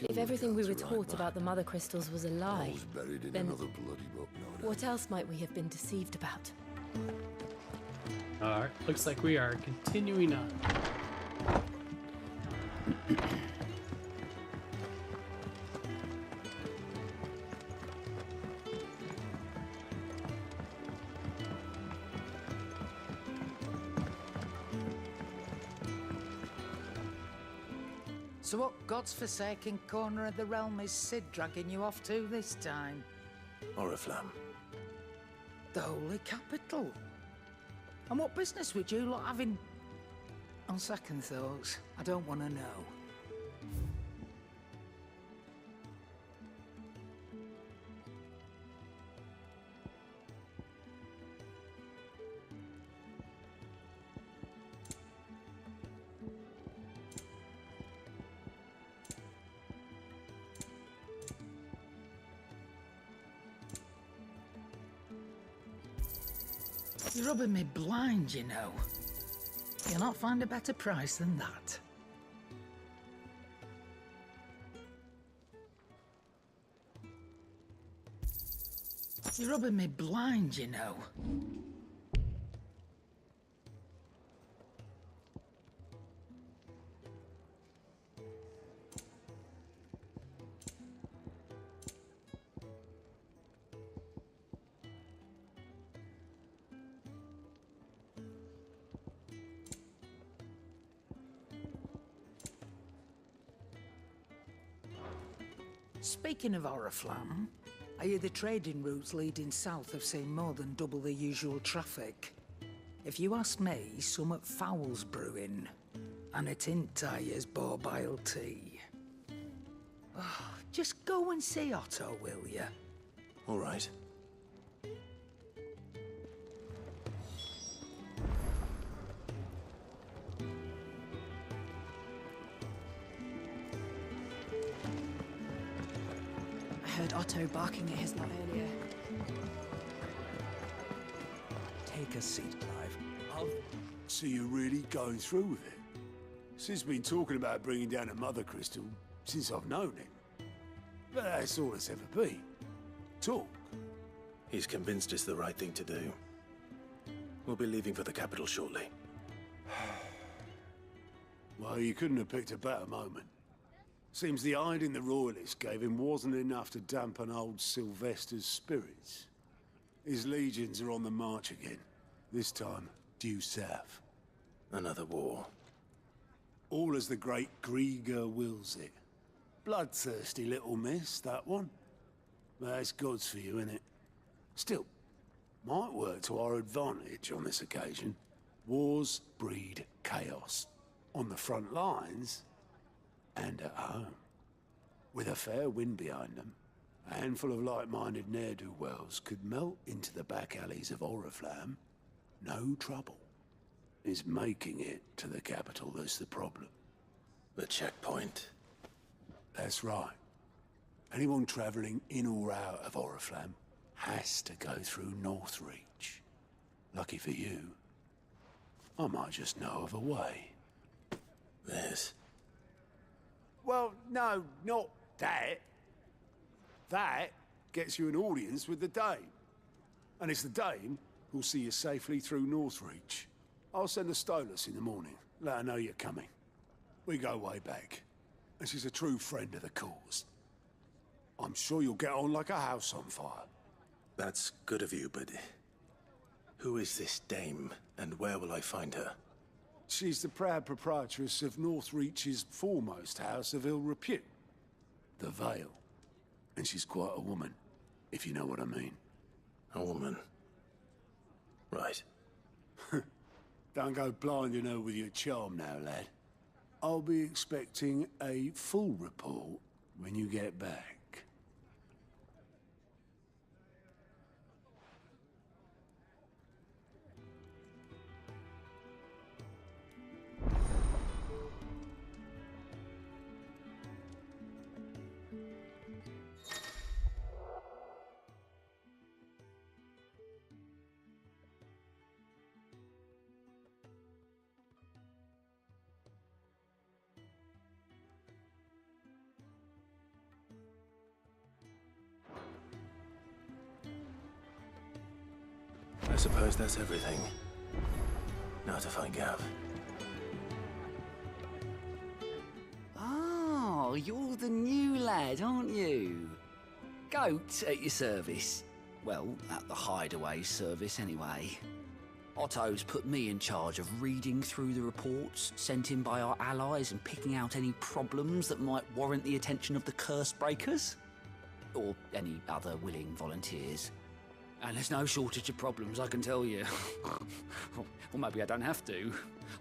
If everything we were taught about the Mother Crystals was a lie, Buried in then another bloody book, no doubt. what else might we have been deceived about? Alright, looks like we are continuing on. So what god's-forsaken corner of the realm is Sid dragging you off to this time? Oriflamme. The Holy Capital. And what business would you lot having? On second thoughts, I don't want to know. You're rubbing me blind, you know. You'll not find a better price than that. You're rubbing me blind, you know. Speaking of Oriflamme, I hear the trading routes leading south have seen more than double the usual traffic. If you ask me, somewhat foul's brewing. And it ain't Tyre's borbile tea. Oh, just go and see Otto, will you? All right. I heard Otto barking at his lot earlier. Take a seat, Clive. So you're really going through with it? Sid's been talking about bringing down a Mother Crystal since I've known him. But that's all it's ever been. Talk. He's convinced it's the right thing to do. We'll be leaving for the capital shortly. Well, you couldn't have picked a better moment. Seems the hiding the Royalists gave him wasn't enough to dampen old Sylvester's spirits. His legions are on the march again. This time, due south. Another war. All as the great Grieger wills it. Bloodthirsty little miss, that one. But it's God's for you, innit? Still, might work to our advantage on this occasion. Wars breed chaos. On the front lines, and at home. With a fair wind behind them, a handful of like-minded ne'er-do-wells could melt into the back alleys of Oriflamme. No trouble. It's making it to the capital that's the problem. The checkpoint. That's right. Anyone travelling in or out of Oriflamme has to go through Northreach. Lucky for you, I might just know of a way. This? Well, no, not that. That gets you an audience with the Dame. And it's the Dame who'll see you safely through Northreach. I'll send a Stolas in the morning. Let her know you're coming. We go way back. And she's a true friend of the cause. I'm sure you'll get on like a house on fire. That's good of you, but... who is this Dame, and where will I find her? She's the proud proprietress of Northreach's foremost house of ill repute, the Vale. And she's quite a woman, if you know what I mean. A woman? Right. Don't go blinding her with your charm now, lad. I'll be expecting a full report when you get back. I suppose that's everything. Now to find Gav. Oh, you're the new lad, aren't you? Goat at your service. Well, at the Hideaway service, anyway. Otto's put me in charge of reading through the reports sent in by our allies and picking out any problems that might warrant the attention of the curse breakers. Or any other willing volunteers. And there's no shortage of problems, I can tell you. Or maybe I don't have to.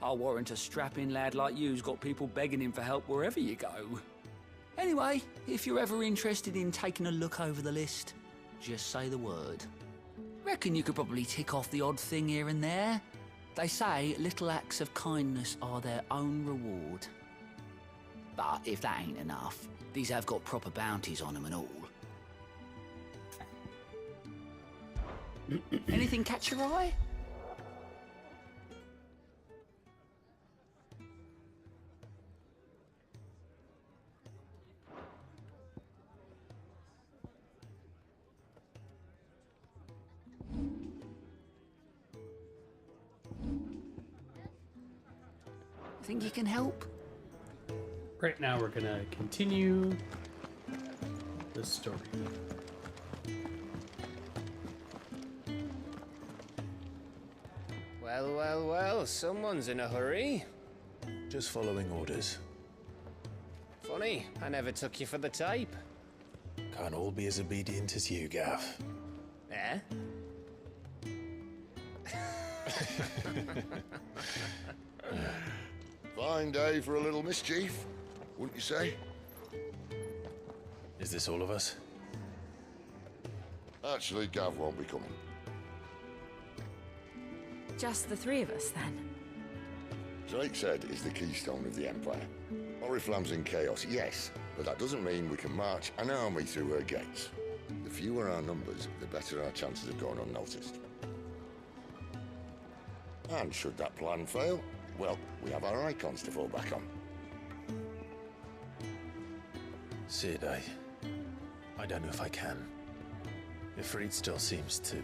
I'll warrant a strapping lad like you's got people begging him for help wherever you go. Anyway, if you're ever interested in taking a look over the list, just say the word. Reckon you could probably tick off the odd thing here and there. They say little acts of kindness are their own reward. But if that ain't enough, these have got proper bounties on them and all. Anything catch your eye? Think you can help? Right now we're gonna continue the story. Well, well, well, someone's in a hurry. Just following orders. Funny, I never took you for the type. Can't all be as obedient as you, Gav. Eh? Fine day for a little mischief, wouldn't you say? Is this all of us? Actually, Gav won't be coming. Just the three of us, then? Drake said is the keystone of the Empire. Oriflamme's in chaos, yes, but that doesn't mean we can march an army through her gates. The fewer our numbers, the better our chances of going unnoticed. And should that plan fail, well, we have our icons to fall back on. Sid, I don't know if I can. Ifrit still seems to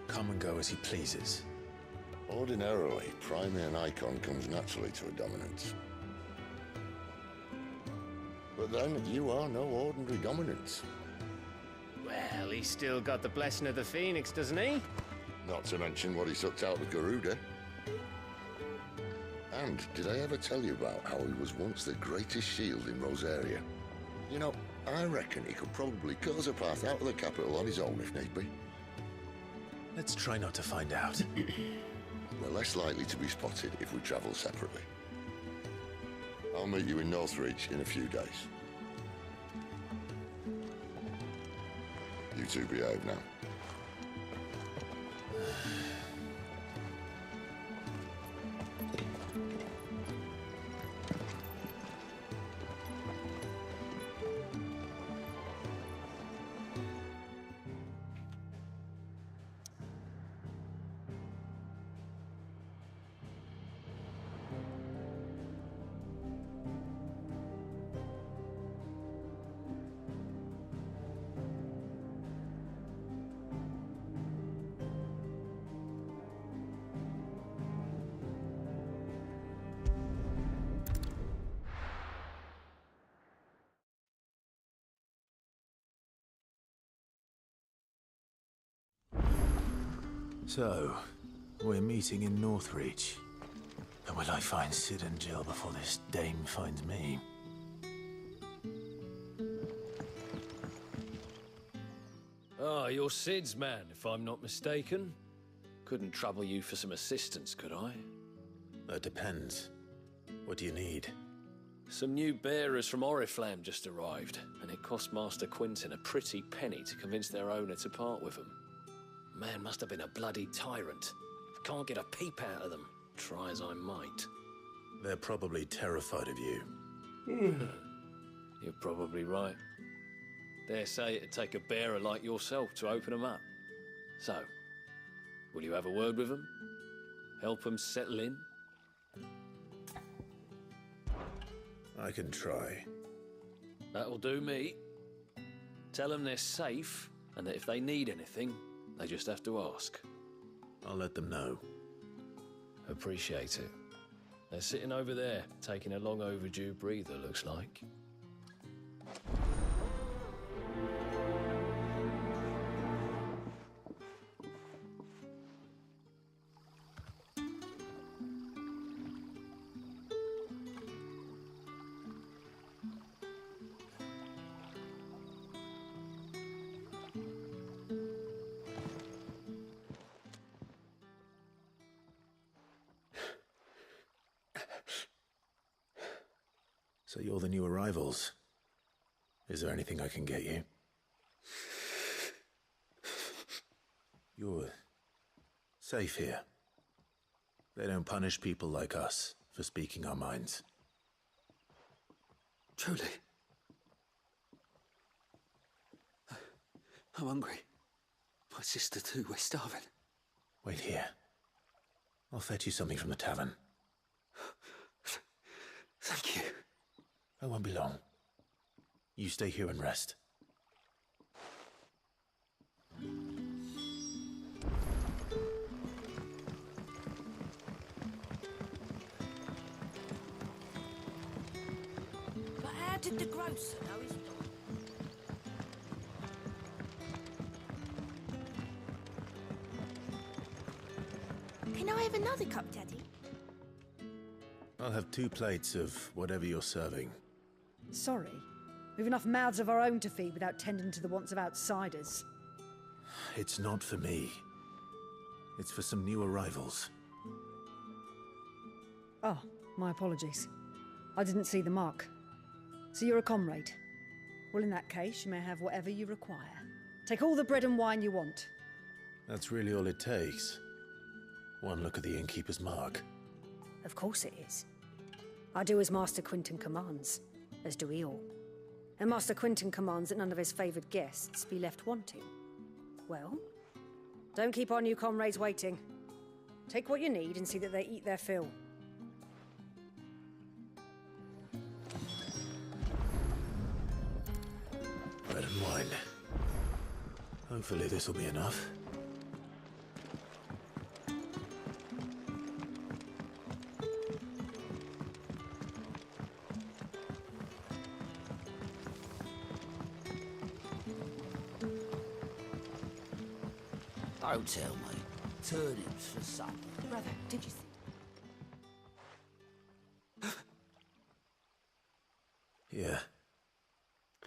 come and go as he pleases. Ordinarily, priming an icon comes naturally to a dominance. But then, you are no ordinary dominance. Well, he's still got the blessing of the Phoenix, doesn't he? Not to mention what he sucked out of Garuda. And did I ever tell you about how he was once the greatest shield in Rosaria? You know, I reckon he could probably cut us a path out of the capital on his own if need be. Let's try not to find out. We're less likely to be spotted if we travel separately. I'll meet you in Northreach in a few days. You two behave now. So, we're meeting in Northreach. And will I find Sid and Jill before this dame finds me? Ah, you're Sid's man, if I'm not mistaken. Couldn't trouble you for some assistance, could I? That depends. What do you need? Some new bearers from Oriflamme just arrived, and it cost Master Quinton a pretty penny to convince their owner to part with them. Man must have been a bloody tyrant. I can't get a peep out of them, try as I might. They're probably terrified of you. You're probably right. Dare say it'd take a bearer like yourself to open them up. So, will you have a word with them? Help them settle in? I can try. That'll do me. Tell them they're safe, and that if they need anything, they just have to ask. I'll let them know. Appreciate it. They're sitting over there, taking a long overdue breather, looks like. So you're the new arrivals. Is there anything I can get you? You're safe here. They don't punish people like us for speaking our minds. Truly. I'm hungry. My sister too, we're starving. Wait here. I'll fetch you something from the tavern. Thank you. I won't be long. You stay here and rest. But how did the grocer know his dog? Can I have another cup, Daddy? I'll have 2 plates of whatever you're serving. Sorry. We've enough mouths of our own to feed without tending to the wants of outsiders. It's not for me. It's for some new arrivals. Oh, my apologies. I didn't see the mark. So you're a comrade? Well, in that case, you may have whatever you require. Take all the bread and wine you want. That's really all it takes. One look at the innkeeper's mark. Of course it is. I do as Master Quinton commands, as do we all. And Master Quinton commands that none of his favoured guests be left wanting. Well, don't keep our new comrades waiting. Take what you need and see that they eat their fill. Bread and wine. Hopefully this will be enough. Don't tell me. Turnips for supper. Brother, did you see? Yeah.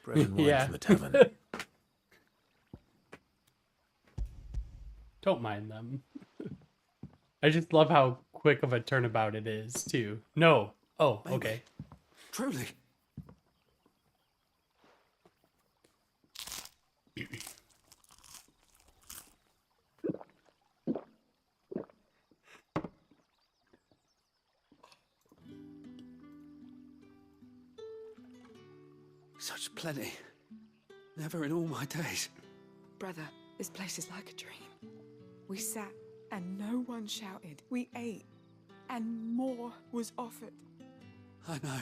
Bread and wine Yeah. from the tavern. Don't mind them. I just love how quick of a turnabout it is, too. No. Oh, okay. Truly. Such plenty. Never in all my days. Brother, this place is like a dream. We sat and no one shouted. We ate and more was offered. I know.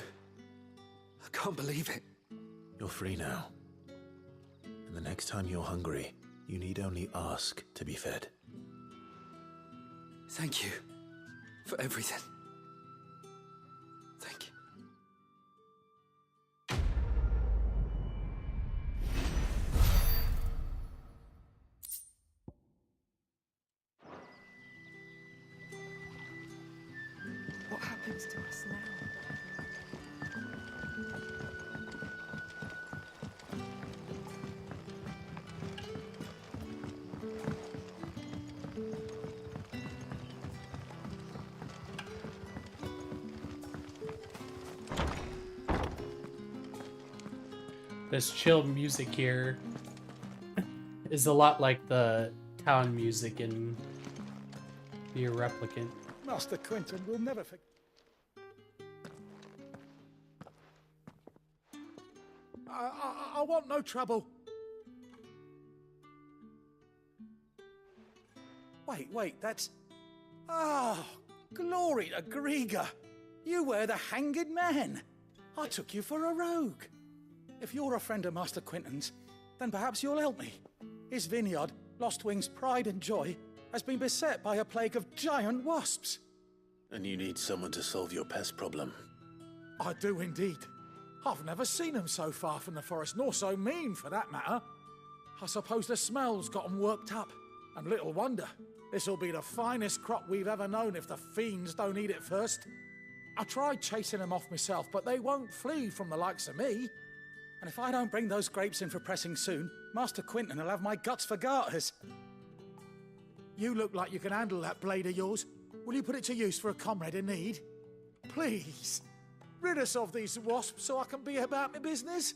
I can't believe it. You're free now. And the next time you're hungry, you need only ask to be fed. Thank you for everything. Thank you. What happens to us now? This chill music here is a lot like the town music in Your Replicant. Master Quintin will never forget. I want no trouble. Wait, that's... Oh, glory to Griga. You were the hanged man. I took you for a rogue. If you're a friend of Master Quintin's, then perhaps you'll help me. His vineyard, Lostwing's pride and joy, has been beset by a plague of giant wasps. And you need someone to solve your pest problem. I do indeed. I've never seen them so far from the forest, nor so mean, for that matter. I suppose the smell's got them worked up. And little wonder. This'll be the finest crop we've ever known if the fiends don't eat it first. I tried chasing them off myself, but they won't flee from the likes of me. And if I don't bring those grapes in for pressing soon, Master Quintin will have my guts for garters. You look like you can handle that blade of yours. Will you put it to use for a comrade in need? Please, rid us of these wasps so I can be about my business.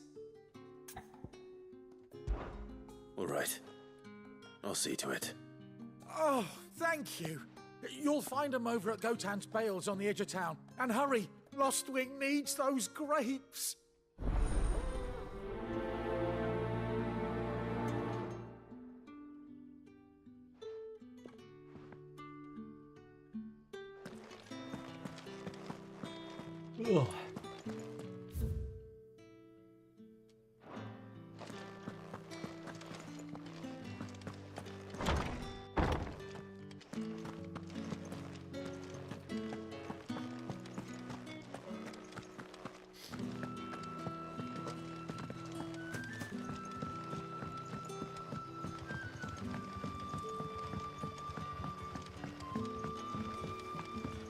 All right. I'll see to it. Oh, thank you. You'll find them over at Gotan's Bales on the edge of town. And hurry, Lostwing needs those grapes. Ugh.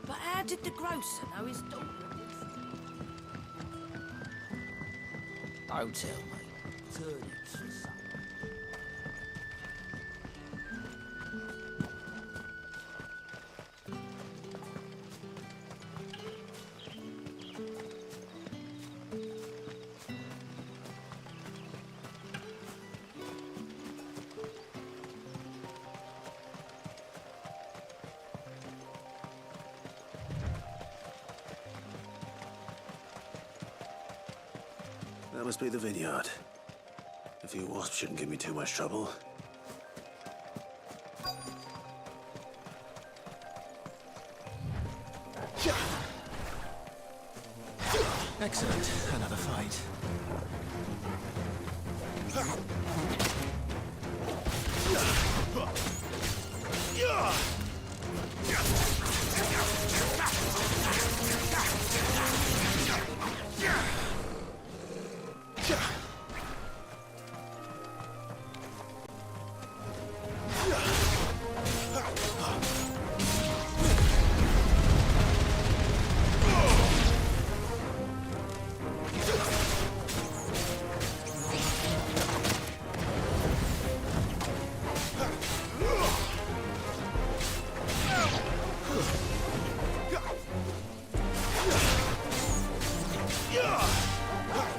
But how did the grocer know his daughter? Don't tell me. Turnips for supper. That must be the vineyard. A few wasps shouldn't give me too much trouble. Excellent. Another fight.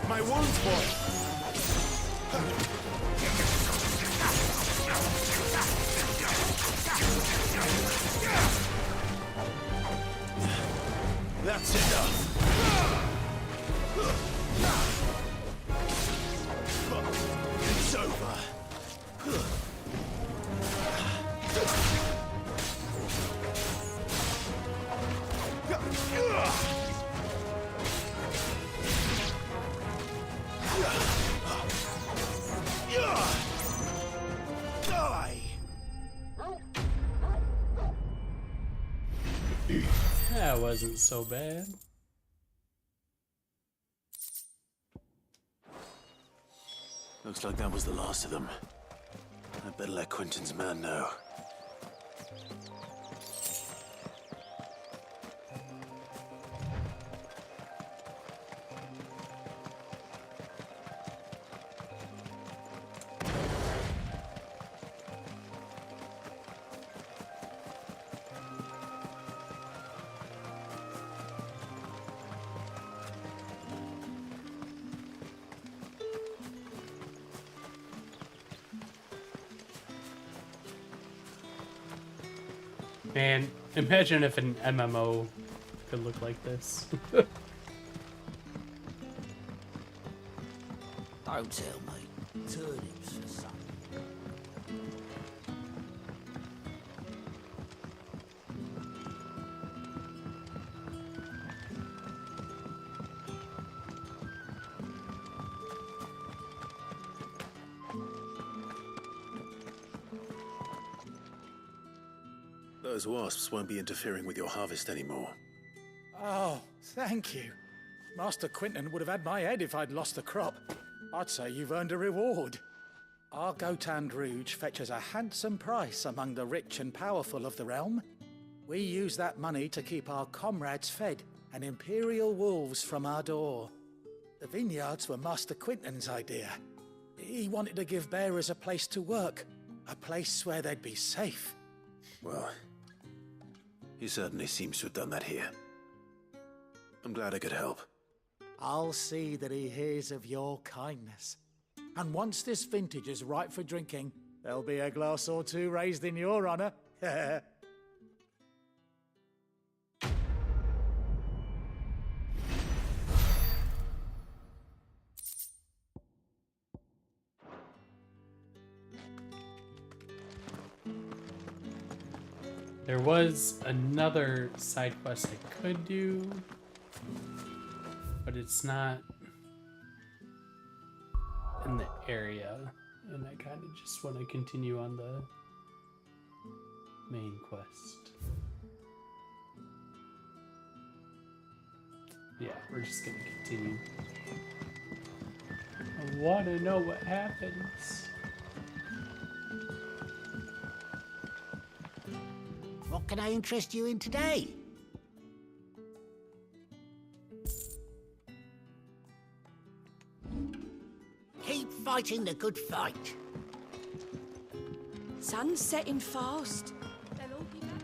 My wounds, boy. That's enough. It's over. That wasn't so bad. Looks like that was the last of them. I'd better let Quentin's man know. Man, imagine if an MMO could look like this. Don't tell me. Turnips for some. Those wasps won't be interfering with your harvest anymore. Oh, thank you. Master Quinton would have had my head if I'd lost the crop. I'd say you've earned a reward. Our Gotand Rouge fetches a handsome price among the rich and powerful of the realm. We use that money to keep our comrades fed and imperial wolves from our door. The vineyards were Master Quinton's idea. He wanted to give bearers a place to work, a place where they'd be safe. Well, he certainly seems to have done that here. I'm glad I could help. I'll see that he hears of your kindness. And once this vintage is ripe for drinking, there'll be a glass or two raised in your honor. There was another side quest I could do, but it's not in the area, and I kind of just want to continue on the main quest. Yeah, we're just gonna continue. I want to know what happens. What can I interest you in today? Keep fighting the good fight. Sun's setting fast. They'll all be back.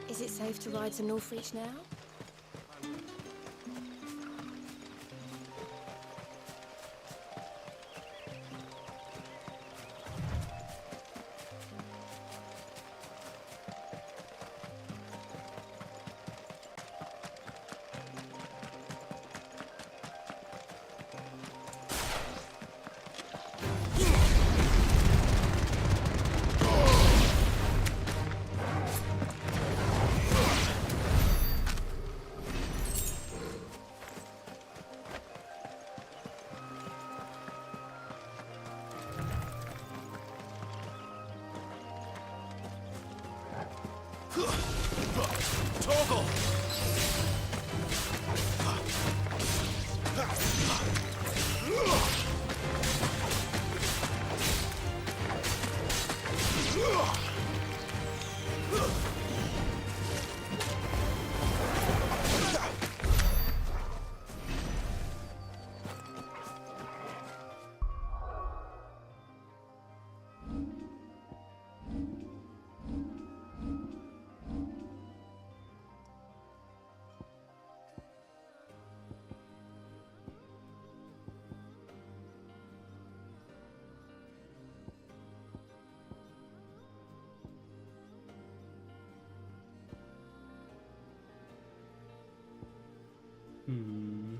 Is it safe to ride to Northreach now? Hmm.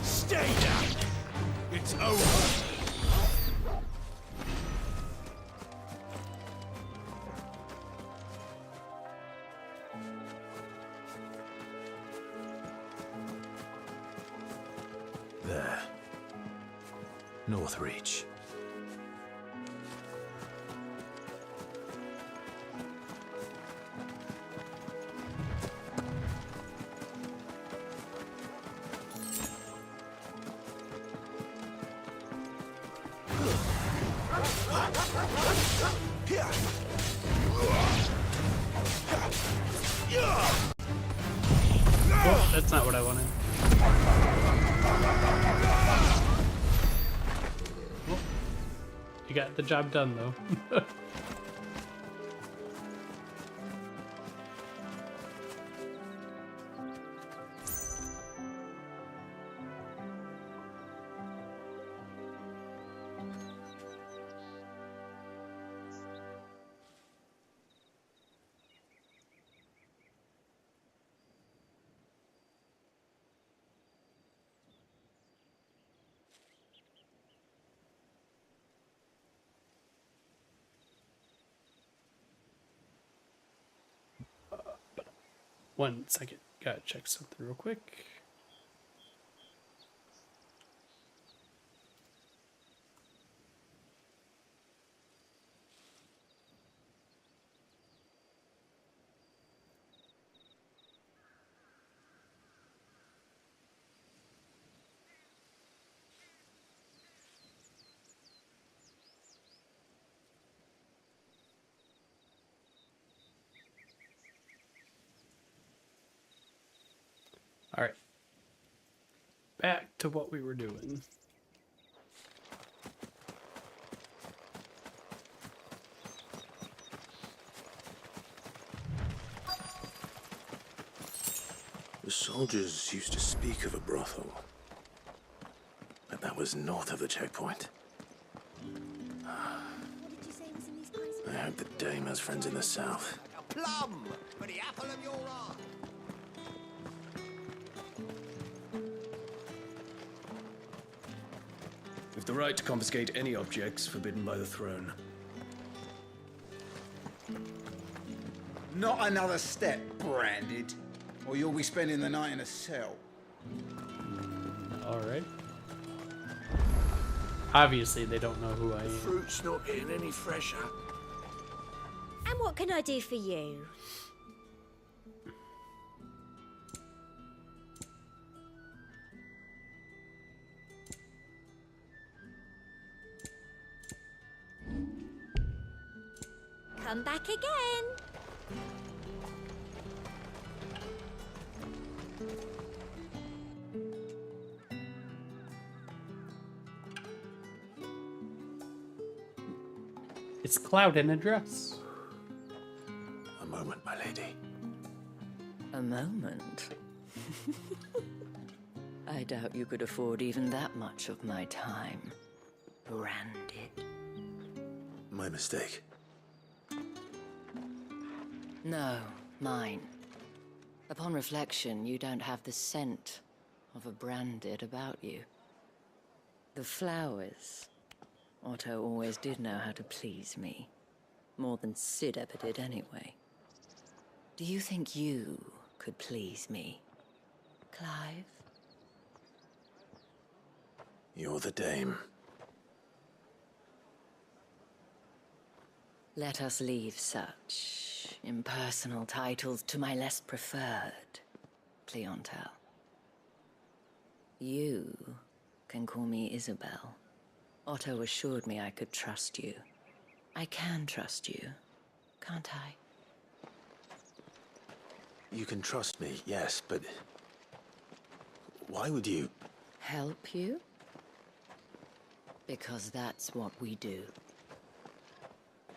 Stay down! It's over! There. Northreach. Oh, that's not what I wanted. Well, you got the job done, though. One second. Gotta check something real quick. All right. Back to what we were doing. The soldiers used to speak of a brothel. But that was north of the checkpoint. I hope the dame has friends in the south. A plum for the apple of your eye. We've the right to confiscate any objects forbidden by the throne. Not another step, Branded, or you'll be spending the night in a cell. All right. Obviously, they don't know who I am. Fruit's not getting any fresher. And what can I do for you? Come back again. It's Cloud in a dress. A moment, my lady. A moment? I doubt you could afford even that much of my time. Branded. My mistake. No, mine. Upon reflection, you don't have the scent of a Branded about you. The flowers. Otto always did know how to please me. More than Sid ever did anyway. Do you think you could please me, Clive? You're the dame. Let us leave such impersonal titles to my less preferred clientele. You can call me Isabel. Otto assured me I could trust you. I can trust you, can't I? You can trust me, yes, but... why would you... Help you? Because that's what we do.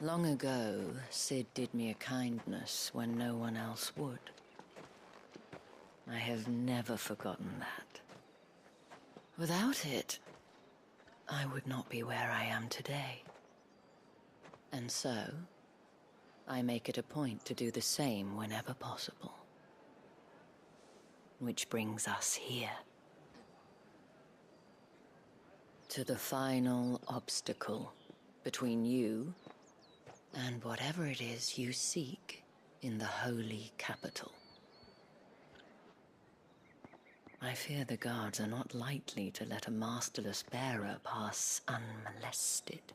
Long ago, Sid did me a kindness when no one else would. I have never forgotten that. Without it, I would not be where I am today. And so, I make it a point to do the same whenever possible. Which brings us here. To the final obstacle between you and whatever it is you seek in the holy capital. I fear the guards are not likely to let a masterless bearer pass unmolested.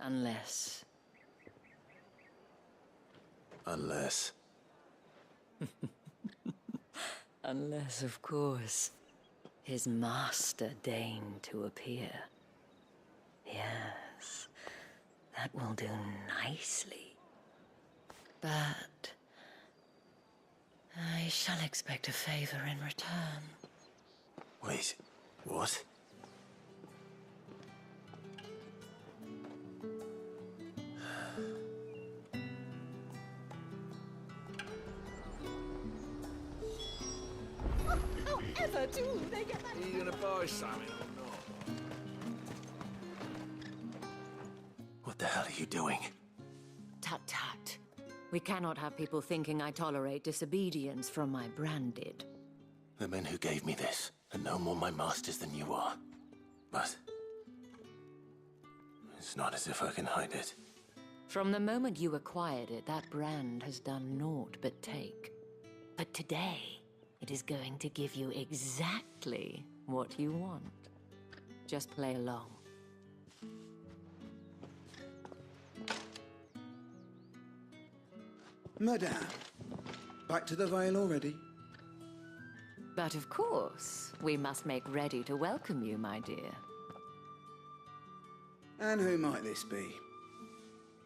Unless... Unless... Unless, of course, his master deigned to appear. Yes, that will do nicely. But... I shall expect a favor in return. Wait, what? However do they get that? Are you gonna buy something or not? What the hell are you doing? Tut tut. We cannot have people thinking I tolerate disobedience from my branded. The men who gave me this are no more my masters than you are. But... it's not as if I can hide it. From the moment you acquired it, that brand has done naught but take. But today, it is going to give you exactly what you want. Just play along. Madame, back to the Vale already? But of course, we must make ready to welcome you, my dear. And who might this be?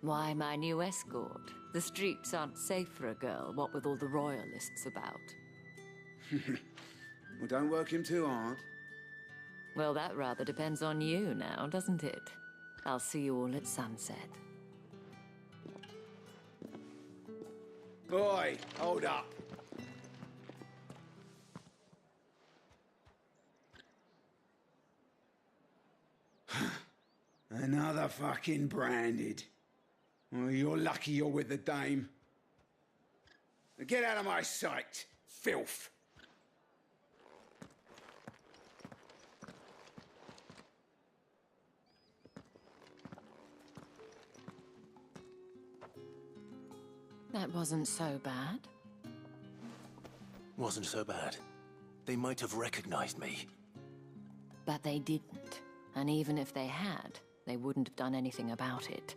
Why, my new escort. The streets aren't safe for a girl, what with all the royalists about. Well, don't work him too hard. Well, that rather depends on you now, doesn't it? I'll see you all at sunset. Boy, hold up. Another fucking branded. Well, you're lucky you're with the dame. Get out of my sight, filth. That wasn't so bad. Wasn't so bad. They might have recognized me. But they didn't. And even if they had, they wouldn't have done anything about it.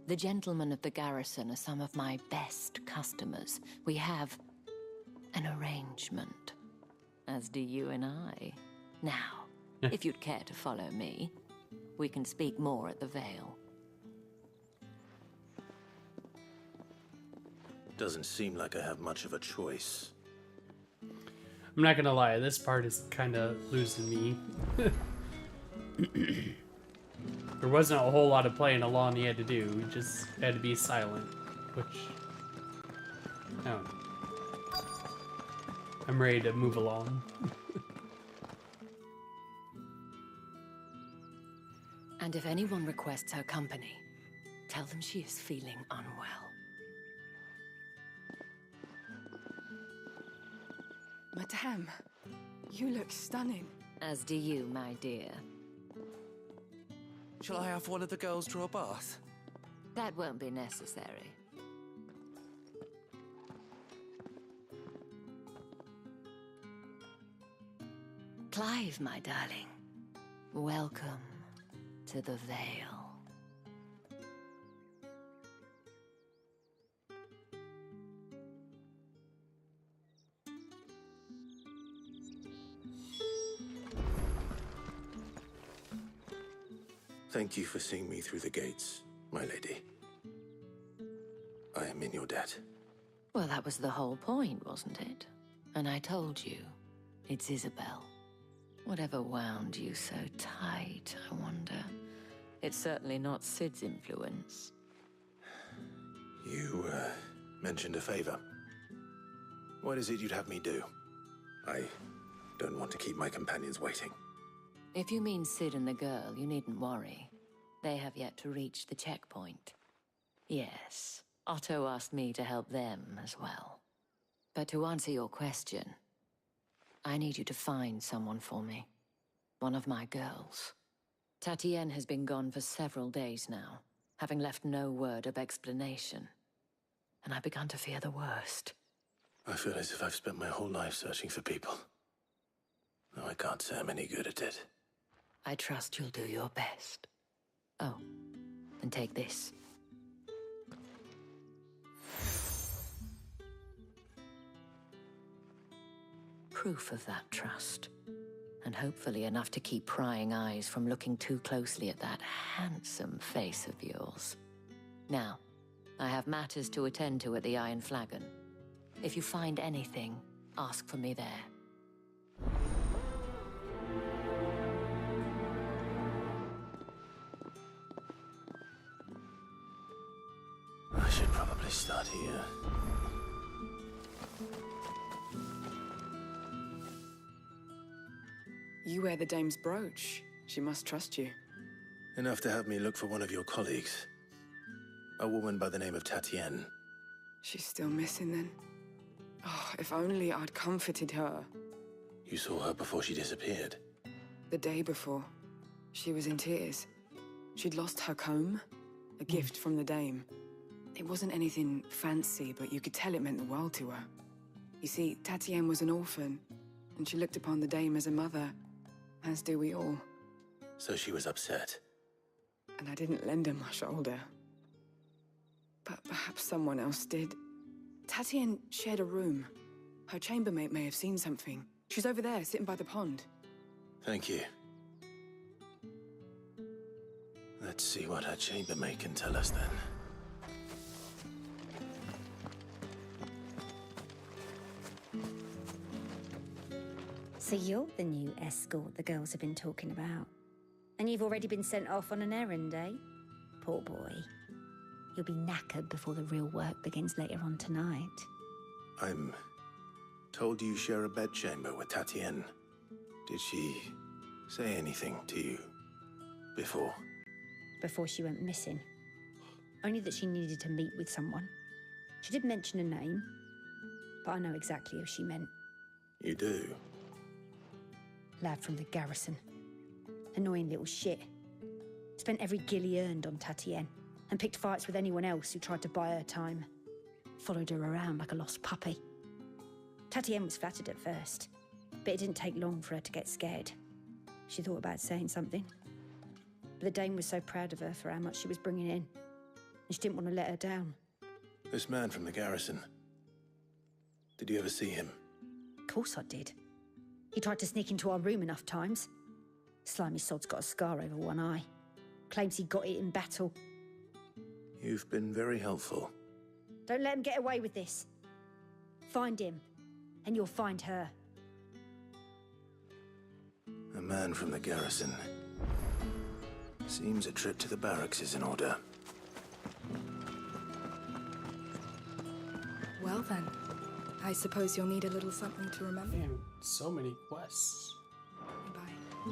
The gentlemen of the garrison are some of my best customers. We have an arrangement, as do you and I. Now, if you'd care to follow me, we can speak more at the Vale. Doesn't seem like I have much of a choice. I'm not gonna lie, this part is kind of losing me. There wasn't a whole lot of playing along he had to do. He just had to be silent, which... I don't know. I'm ready to move along. And if anyone requests her company, tell them she is feeling unwell. Madame, you look stunning. As do you, my dear. Shall I have one of the girls draw a bath? That won't be necessary. Clive, my darling. Welcome to the Vale. Thank you for seeing me through the gates, my lady. I am in your debt. Well, that was the whole point, wasn't it? And I told you, it's Isabel. Whatever wound you so tight, I wonder. It's certainly not Sid's influence. You, mentioned a favor. What is it you'd have me do? I don't want to keep my companions waiting. If you mean Sid and the girl, you needn't worry. They have yet to reach the checkpoint. Yes, Otto asked me to help them as well. But to answer your question, I need you to find someone for me. One of my girls. Tatienne has been gone for several days now, having left no word of explanation. And I've begun to fear the worst. I feel as if I've spent my whole life searching for people. No, I can't say I'm any good at it. I trust you'll do your best. Oh, and take this. Proof of that trust. And hopefully enough to keep prying eyes from looking too closely at that handsome face of yours. Now, I have matters to attend to at the Iron Flagon. If you find anything, ask for me there. I should probably start here. You wear the dame's brooch. She must trust you. Enough to have me look for one of your colleagues. A woman by the name of Tatienne. She's still missing then. Oh, if only I'd comforted her. You saw her before she disappeared. The day before, she was in tears. She'd lost her comb, a gift from the dame. It wasn't anything fancy, but you could tell it meant the world to her. You see, Tatienne was an orphan, and she looked upon the dame as a mother, as do we all. So she was upset. And I didn't lend her my shoulder. But perhaps someone else did. Tatienne shared a room. Her chambermaid may have seen something. She's over there, sitting by the pond. Thank you. Let's see what her chambermaid can tell us then. So you're the new escort the girls have been talking about. And you've already been sent off on an errand, eh? Poor boy. You'll be knackered before the real work begins later on tonight. I'm told you share a bedchamber with Tatienne. Did she say anything to you before? Before she went missing. Only that she needed to meet with someone. She did mention a name, but I know exactly who she meant. You do? Lad from the garrison. Annoying little shit. Spent every guil he earned on Tatienne, and picked fights with anyone else who tried to buy her time. Followed her around like a lost puppy. Tatienne was flattered at first, but it didn't take long for her to get scared. She thought about saying something. But the dame was so proud of her for how much she was bringing in, and she didn't want to let her down. This man from the garrison. Did you ever see him? Of course I did. He tried to sneak into our room enough times. Slimy sod's got a scar over one eye. Claims he got it in battle. You've been very helpful. Don't let him get away with this. Find him, and you'll find her. A man from the garrison. Seems a trip to the barracks is in order. Well then, I suppose you'll need a little something to remember. Man, so many quests. Bye.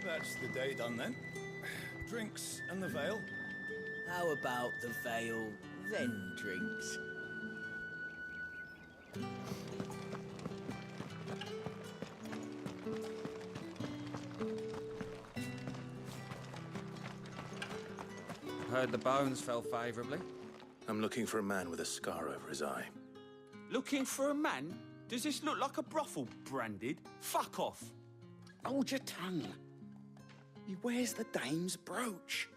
That's the day done then. Drinks and the Vale. How about the Vale, then drinks? Heard the bones fell favourably. I'm looking for a man with a scar over his eye. Looking for a man? Does this look like a brothel, Branded? Fuck off! Hold your tongue. He wears the dame's brooch.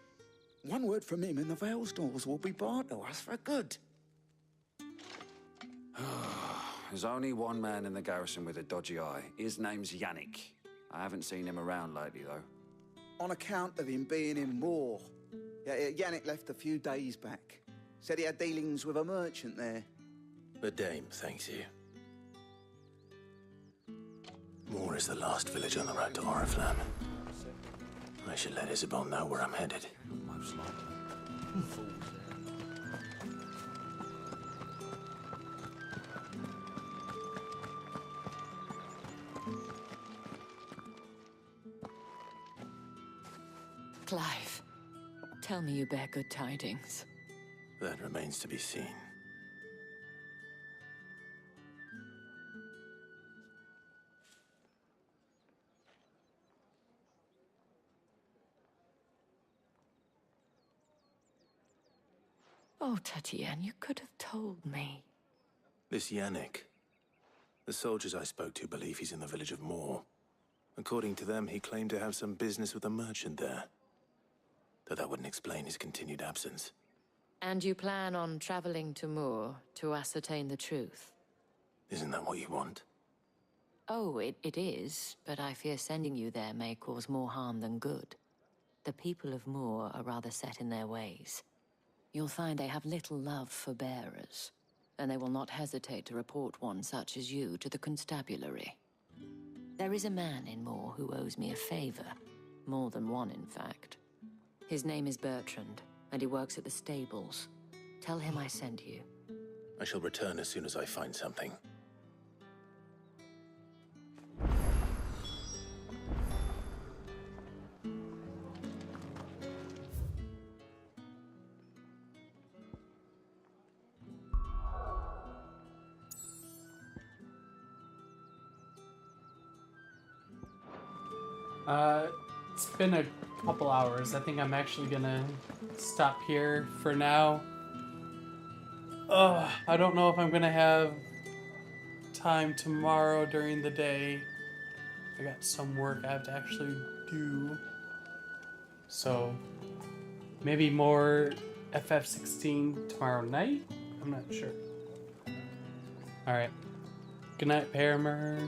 One word from him and the Vale's doors will be barred to us for good. There's only one man in the garrison with a dodgy eye. His name's Yannick. I haven't seen him around lately, though. On account of him being in war. Yeah, Yannick left a few days back. Said he had dealings with a merchant there. The dame thanks you. Moor is the last village on the road to Oriflamme. I should let Isabel know where I'm headed. Most likely. Clive, tell me you bear good tidings. That remains to be seen. Oh, Tatienne, you could have told me. This Yannick. The soldiers I spoke to believe he's in the village of Moor. According to them, he claimed to have some business with a merchant there. Though that wouldn't explain his continued absence. And you plan on traveling to Moor to ascertain the truth? Isn't that what you want? Oh, it is, but I fear sending you there may cause more harm than good. The people of Moor are rather set in their ways. You'll find they have little love for bearers, and they will not hesitate to report one such as you to the constabulary. There is a man in Moor who owes me a favor. More than one, in fact. His name is Bertrand, and he works at the stables. Tell him I sent you. I shall return as soon as I find something. It's been a couple hours. I think I'm actually gonna stop here for now. I don't know if I'm gonna have time tomorrow during the day. I got some work I have to actually do. So, maybe more FF16 tomorrow night? I'm not sure. Alright. Good night, Paramer.